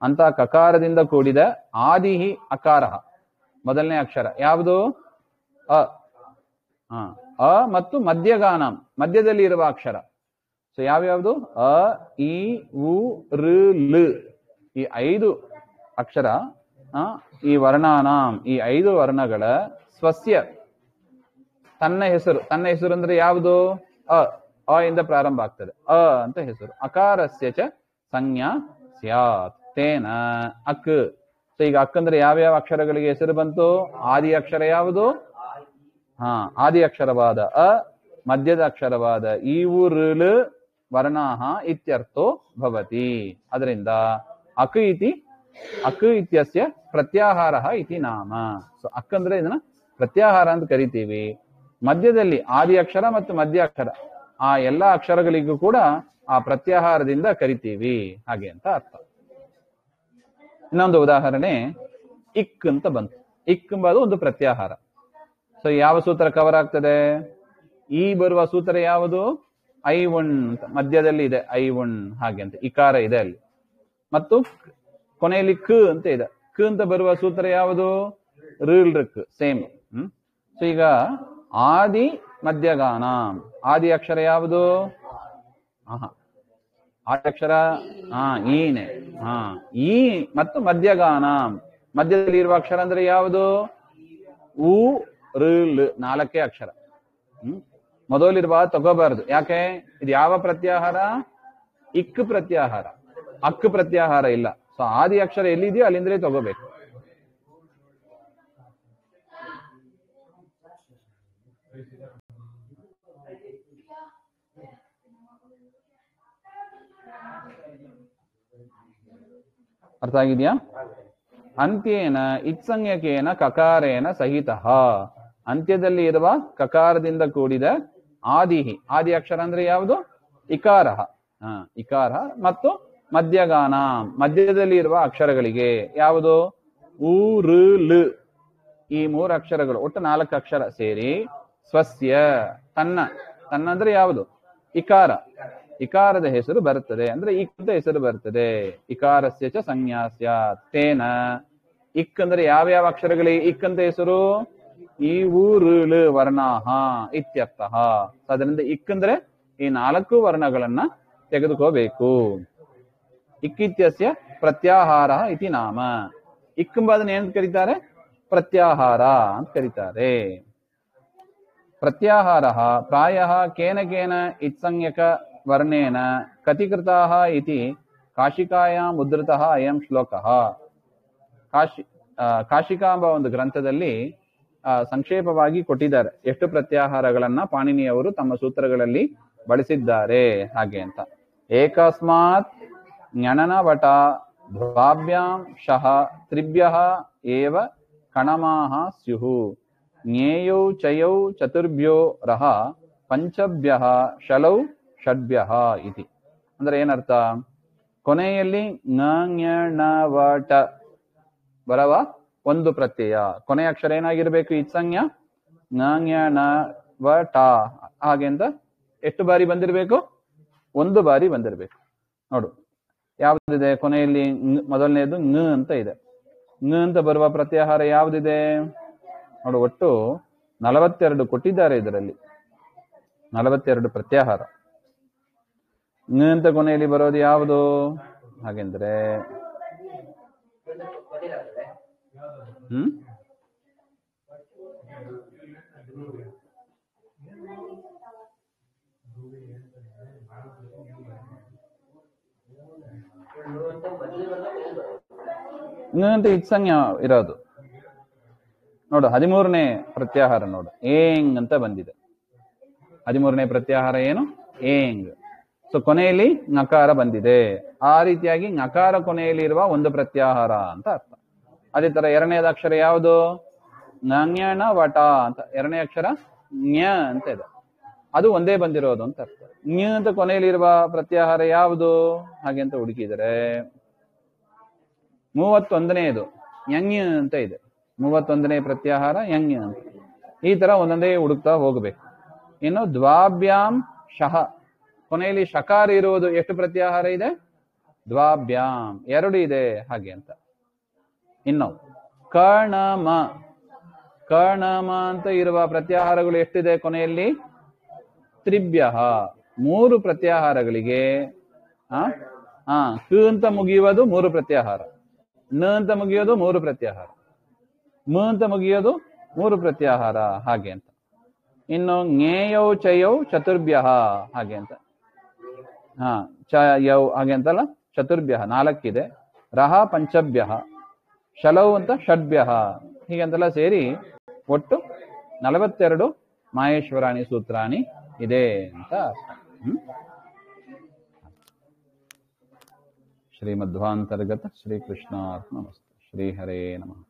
ಅಂತ ಕಕಾರದಿಂದ ಕೂಡಿದ ಆದಿಹಿ ಅಕಾರ, ಮೊದಲನೇ ಅಕ್ಷರ ಯಾವುದು? ಅ. ಅ ಮತ್ತು ಮಧ್ಯಗಾನಂ, ಮಧ್ಯದಲ್ಲಿ ಇರುವ ಅಕ್ಷರ. ಸೊ ಯಾವ್ಯಾವುದು? ಅ, ಇ, ಉ, ಋ, ಲ್, ಈ 5 ಅಕ್ಷರ, ಈ ವರ್ಣಾನಾಂ, ಈ 5 ವರ್ಣಗಳ ಸ್ವಸ್ಯ, ತನ್ನ ಹೆಸರು. ತನ್ನ ಹೆಸರು ಅಂದ್ರೆ ಯಾವುದು? ಅ. ಅ ಇಂದ ಪ್ರಾರಂಭ ಆಗ್ತದೆ, ಅ ಅಂತ ಹೆಸರು. ಅಕಾರಸ್ಯ ಚ ಸಂಜ್ಞಾ ಸ್ಯಾತ್ ತೇನ ಅಕ್. ಸೊ ಈಗ ಅಕ್ ಅಂದ್ರೆ ಯಾವ್ಯಾವ ಅಕ್ಷರಗಳಿಗೆ ಹೆಸರು ಬಂತು? ಆದಿ ಅಕ್ಷರ ಯಾವುದು? ಆದಿ ಅಕ್ಷರವಾದ ಅ, ಮಧ್ಯದ ಅಕ್ಷರವಾದ ಈ ಋ ವರ್ಣಾಹ ಇತ್ಯರ್ಥೋ ಭವತಿ. ಅದರಿಂದ ಅಕ್ ಇತಿ, ಅಕ್ ಇತ್ಯಸ್ಯ ಪ್ರತ್ಯಾಹಾರ ಇತಿ ನಾಮ. ಸೊ ಅಕ್ ಅಂದ್ರೆ ಇದನ್ನ ಪ್ರತ್ಯಾಹಾರ ಅಂತ ಕರಿತೀವಿ. ಮಧ್ಯದಲ್ಲಿ ಆದಿ ಅಕ್ಷರ ಮತ್ತು ಮಧ್ಯ ಅಕ್ಷರ, ಆ ಎಲ್ಲಾ ಅಕ್ಷರಗಳಿಗೂ ಕೂಡ ಆ ಪ್ರತ್ಯಾಹಾರದಿಂದ ಕರಿತೀವಿ, ಹಾಗೆ ಅಂತ ಅರ್ಥ. ಇನ್ನೊಂದು ಉದಾಹರಣೆ, ಇಕ್ ಅಂತ ಬಂತು. ಇಕ್ ಎಂಬುದು ಒಂದು ಪ್ರತ್ಯಾಹಾರ. ಸೊ ಯಾವ ಸೂತ್ರ ಕವರ್ ಆಗ್ತದೆ? ಈ ಬರುವ ಸೂತ್ರ ಯಾವುದು? ಐ ಉಣ್ ಅಂತ ಮಧ್ಯದಲ್ಲಿ ಇದೆ, ಐ ಉಣ್ ಹಾಗೆ ಅಂತ ಇಕಾರ ಇದೆ ಅಲ್ಲಿ. ಮತ್ತು ಕೊನೆಯಲ್ಲಿ ಕ ಅಂತ ಇದೆ, ಕ ಅಂತ ಬರುವ ಸೂತ್ರ ಯಾವುದು? ಋಕ್, ಸೇಮ್. ಸೊ ಈಗ ಆದಿ ಮಧ್ಯಗಾನ, ಆದಿ ಅಕ್ಷರ ಯಾವುದು? ಆದಿ ಅಕ್ಷರ ಈನೆ. ಈ ಮತ್ತು ಮಧ್ಯಗಾನ, ಮಧ್ಯದಲ್ಲಿ ಇರುವ ಅಕ್ಷರ ಅಂದ್ರೆ ಯಾವುದು? ಉ, ಋ, 4 ಅಕ್ಷರ. ಮೊದಲಿರುವ ತಗೋಬಾರದು. ಯಾಕೆ? ಇದು ಯಾವ ಪ್ರತ್ಯಾಹಾರ? ಇಕ್ ಪ್ರತ್ಯಾಹಾರ, ಅಕ್ ಪ್ರತ್ಯಾಹಾರ ಇಲ್ಲ. ಸೊ ಆದಿ ಅಕ್ಷರ ಎಲ್ಲಿದೆಯೋ ಅಲ್ಲಿಂದಲೇ ತಗೋಬೇಕು. ಅರ್ಥ ಆಗಿದೆಯಾ? ಅಂತ್ಯೇನ ಇತ್ಸಂಜ್ಞಕೇನ ಕಕಾರೇನ ಸಹಿತ, ಅಂತ್ಯದಲ್ಲಿ ಇರುವ ಕಕಾರದಿಂದ ಕೂಡಿದ ಆದಿಹಿ, ಆದಿ ಅಕ್ಷರ ಅಂದ್ರೆ ಯಾವುದು? ಇಕಾರ. ಇಕಾರ ಮತ್ತು ಮಧ್ಯಗಾನ, ಮಧ್ಯದಲ್ಲಿ ಇರುವ ಅಕ್ಷರಗಳಿಗೆ ಯಾವುದು? ಉ, ಋ, ಲ್, ಈ 3 ಅಕ್ಷರಗಳು, ಒಟ್ಟು 4 ಅಕ್ಷರ ಸೇರಿ ಸ್ವಸ್ಯ, ತನ್ನ. ತನ್ನ ಅಂದ್ರೆ ಯಾವುದು? ಇಕಾರ. ಇಕಾರದ ಹೆಸರು ಬರುತ್ತದೆ, ಅಂದ್ರೆ ಇಕ್ ಅಂತ ಹೆಸರು ಬರ್ತದೆ. ಇಕಾರಸ್ಯ ಚ ಸಂಜ್ಞಾ ಸ್ಯಾತ್ ತೇನ. ಇಕ್ ಅಂದ್ರೆ ಯಾವ್ಯಾವ ಅಕ್ಷರಗಳಿಗೆ ಇಕ್ ಅಂತ ಹೆಸರು? ಈ ಉ, ಋ, ಲ್ ವರ್ಣಾಹ ಇತ್ಯರ್ಥಃ. ಅದರಿಂದ ಇಕ್ ಅಂದ್ರೆ ಈ 4 ವರ್ಣಗಳನ್ನ ತೆಗೆದುಕೋಬೇಕು. ಇಕ್ಕಿತ್ಯಸ್ಯ ಪ್ರತ್ಯಾಹಾರ ಇತಿ ನಾಮ. ಇಕ್ ಎಂಬುದನ್ನು ಏನ್ ಕರೀತಾರೆ? ಪ್ರತ್ಯಾಹಾರ ಅಂತ ಕರೀತಾರೆ. ಪ್ರತ್ಯಾಹಾರ ಪ್ರಾಯಃ ಕೇನ ಕೇನ ಇತ್ಸಂಜ್ಞಕ ವರ್ಣೇನ ಕತಿಕೃತಃ ಇತಿ ಕಾಶಿಕಾಯಾಂ ಉದ್ಧೃತಃ ಅಯಂ ಶ್ಲೋಕಃ. ಕಾಶಿಕಾ ಎಂಬ ಒಂದು ಗ್ರಂಥದಲ್ಲಿ ಸಂಕ್ಷೇಪವಾಗಿ ಕೊಟ್ಟಿದ್ದಾರೆ ಎಷ್ಟು ಪ್ರತ್ಯಾಹಾರಗಳನ್ನ ಪಾಣಿನಿಯವರು ತಮ್ಮ ಸೂತ್ರಗಳಲ್ಲಿ ಬಳಸಿದ್ದಾರೆ ಹಾಗೆ ಅಂತ. ಏಕಸ್ಮಾತ್ ಜ್ಞನನವಟ ದ್ವಾಭ್ಯಾಂ ಶಃ ತ್ರಿಭ್ಯಃ ಏವ ಕಣಮಾಹ ಸ್ಯುಹು ಜ್ಞೇಯೌ ಚಯೌ ಚತುರ್ಭ್ಯೋ ರಹ ಪಂಚಭ್ಯಃ ಶಲೌ ಷಡ್ಭ್ಯಃ ಇತಿ. ಅಂದ್ರೆ ಏನರ್ಥ? ಕೊನೆಯಲ್ಲಿ ಜ್ಞ ಬರವ ಒಂದು ಪ್ರತ್ಯಯ, ಕೊನೆಯ ಅಕ್ಷರ ಏನಾಗಿರ್ಬೇಕು? ಇತ್ಸಂಜ್ಞ ಜ್ಞ ಟ ಹಾಗೆ ಅಂತ ಎಷ್ಟು ಬಾರಿ ಬಂದಿರಬೇಕು? ಒಂದು ಬಾರಿ ಬಂದಿರಬೇಕು. ನೋಡು ಯಾವ್ದಿದೆ ಕೊನೆಯಲ್ಲಿ? ಮೊದಲನೇದು ಂಗ್ ಅಂತ ಇದೆ. ಂಗ್ ಅಂತ ಬರುವ ಪ್ರತ್ಯಾಹಾರ ಯಾವ್ದಿದೆ ನೋಡು. ಒಟ್ಟು 42 ಕೊಟ್ಟಿದ್ದಾರೆ ಇದರಲ್ಲಿ, 42 ಪ್ರತ್ಯಾಹಾರ. ಂಗ್ ಅಂತ ಕೊನೆಯಲ್ಲಿ ಬರೋದು ಯಾವುದು ಹಾಗೆಂದ್ರೆ ಅಂತ ಇತ್ಸಂಜ್ಞ ಇರೋದು ನೋಡು. 13ನೇ ಪ್ರತ್ಯಾಹಾರ ನೋಡು, ಏಂಗ್ ಅಂತ ಬಂದಿದೆ. 13ನೇ ಪ್ರತ್ಯಾಹಾರ ಏನು? ಏಂಗ್. ಸೊ ಕೊನೆಯಲ್ಲಿ ನಕಾರ ಬಂದಿದೆ. ಆ ರೀತಿಯಾಗಿ ನಕಾರ ಕೊನೆಯಲ್ಲಿ ಇರುವ ಒಂದು ಪ್ರತ್ಯಾಹಾರ ಅಂತ ಅರ್ಥ. ಅದೇ ತರ ಎರಡನೇದ ಅಕ್ಷರ ಯಾವುದು? ಜ್ಞ ವಟ ಅಂತ ಎರಡನೇ ಅಕ್ಷರ ಜ್ಞ ಅಂತ ಇದೆ. ಅದು ಒಂದೇ ಬಂದಿರೋದು ಅಂತ ಅರ್ಥ. ಞ ಅಂತ ಕೊನೆಯಲ್ಲಿರುವ ಪ್ರತ್ಯಾಹಾರ ಯಾವುದು ಹಾಗೆ ಅಂತ ಹುಡುಕಿದರೆ 31ನೇದು ಯಂಗ್ಯ ಅಂತ ಇದೆ. 31ನೇ ಪ್ರತ್ಯಾಹಾರ ಯಂಗ್ಯ ಅಂತ. ಈ ತರ ಒಂದೊಂದೇ ಹುಡುಕ್ತಾ ಹೋಗಬೇಕು. ಇನ್ನು ದ್ವಾಭ್ಯಾಂ ಶಹ, ಕೊನೆಯಲ್ಲಿ ಶಕಾರ ಇರುವುದು ಎಷ್ಟು ಪ್ರತ್ಯಾಹಾರ ಇದೆ? ದ್ವಾಭ್ಯಾಂ, 2 ಇದೆ ಹಾಗೆ ಅಂತ. ಇನ್ನು ಕರ್ಣಮ, ಕರ್ಣಮ ಅಂತ ಇರುವ ಪ್ರತ್ಯಾಹಾರಗಳು ಎಷ್ಟಿದೆ ಕೊನೆಯಲ್ಲಿ? ತ್ರಿಭ್ಯ, 3 ಪ್ರತ್ಯಾಹಾರಗಳಿಗೆ ಕ ಅಂತ ಮುಗಿಯುವುದು 3 ಪ್ರತ್ಯಾಹಾರ, ನ ಅಂತ ಮುಗಿಯೋದು 3 ಪ್ರತ್ಯಾಹಾರ, ಮ ಅಂತ ಮುಗಿಯೋದು 3 ಪ್ರತ್ಯಾಹಾರ ಹಾಗೆ ಅಂತ. ಇನ್ನು ಜ್ಞೇಯೌ ಚಯೌ ಚತುರ್ಭ್ಯ ಹಾಗೆ ಅಂತ. ಚ ಯೌ ಹಾಗೆ ಅಂತಲ್ಲ, ಚತುರ್ಭ್ಯ 4 ಇದೆ. ರಹ ಪಂಚಭ್ಯ, ಶಲೌ ಅಂತ ಷಡ್ಭ್ಯ, ಹೀಗಂತೆಲ್ಲ ಸೇರಿ ಒಟ್ಟು 42 ಮಾಹೇಶ್ವರಾಣಿ ಸೂತ್ರಾಣಿ ಇದೆ ಅಂತ ಅರ್ಥ. ಶ್ರೀಮಧ್ವಾಂತರ್ಗತ ಶ್ರೀಕೃಷ್ಣಾರ್ಪಣಮಸ್ತು. ಶ್ರೀಹರೇ ನಮಃ.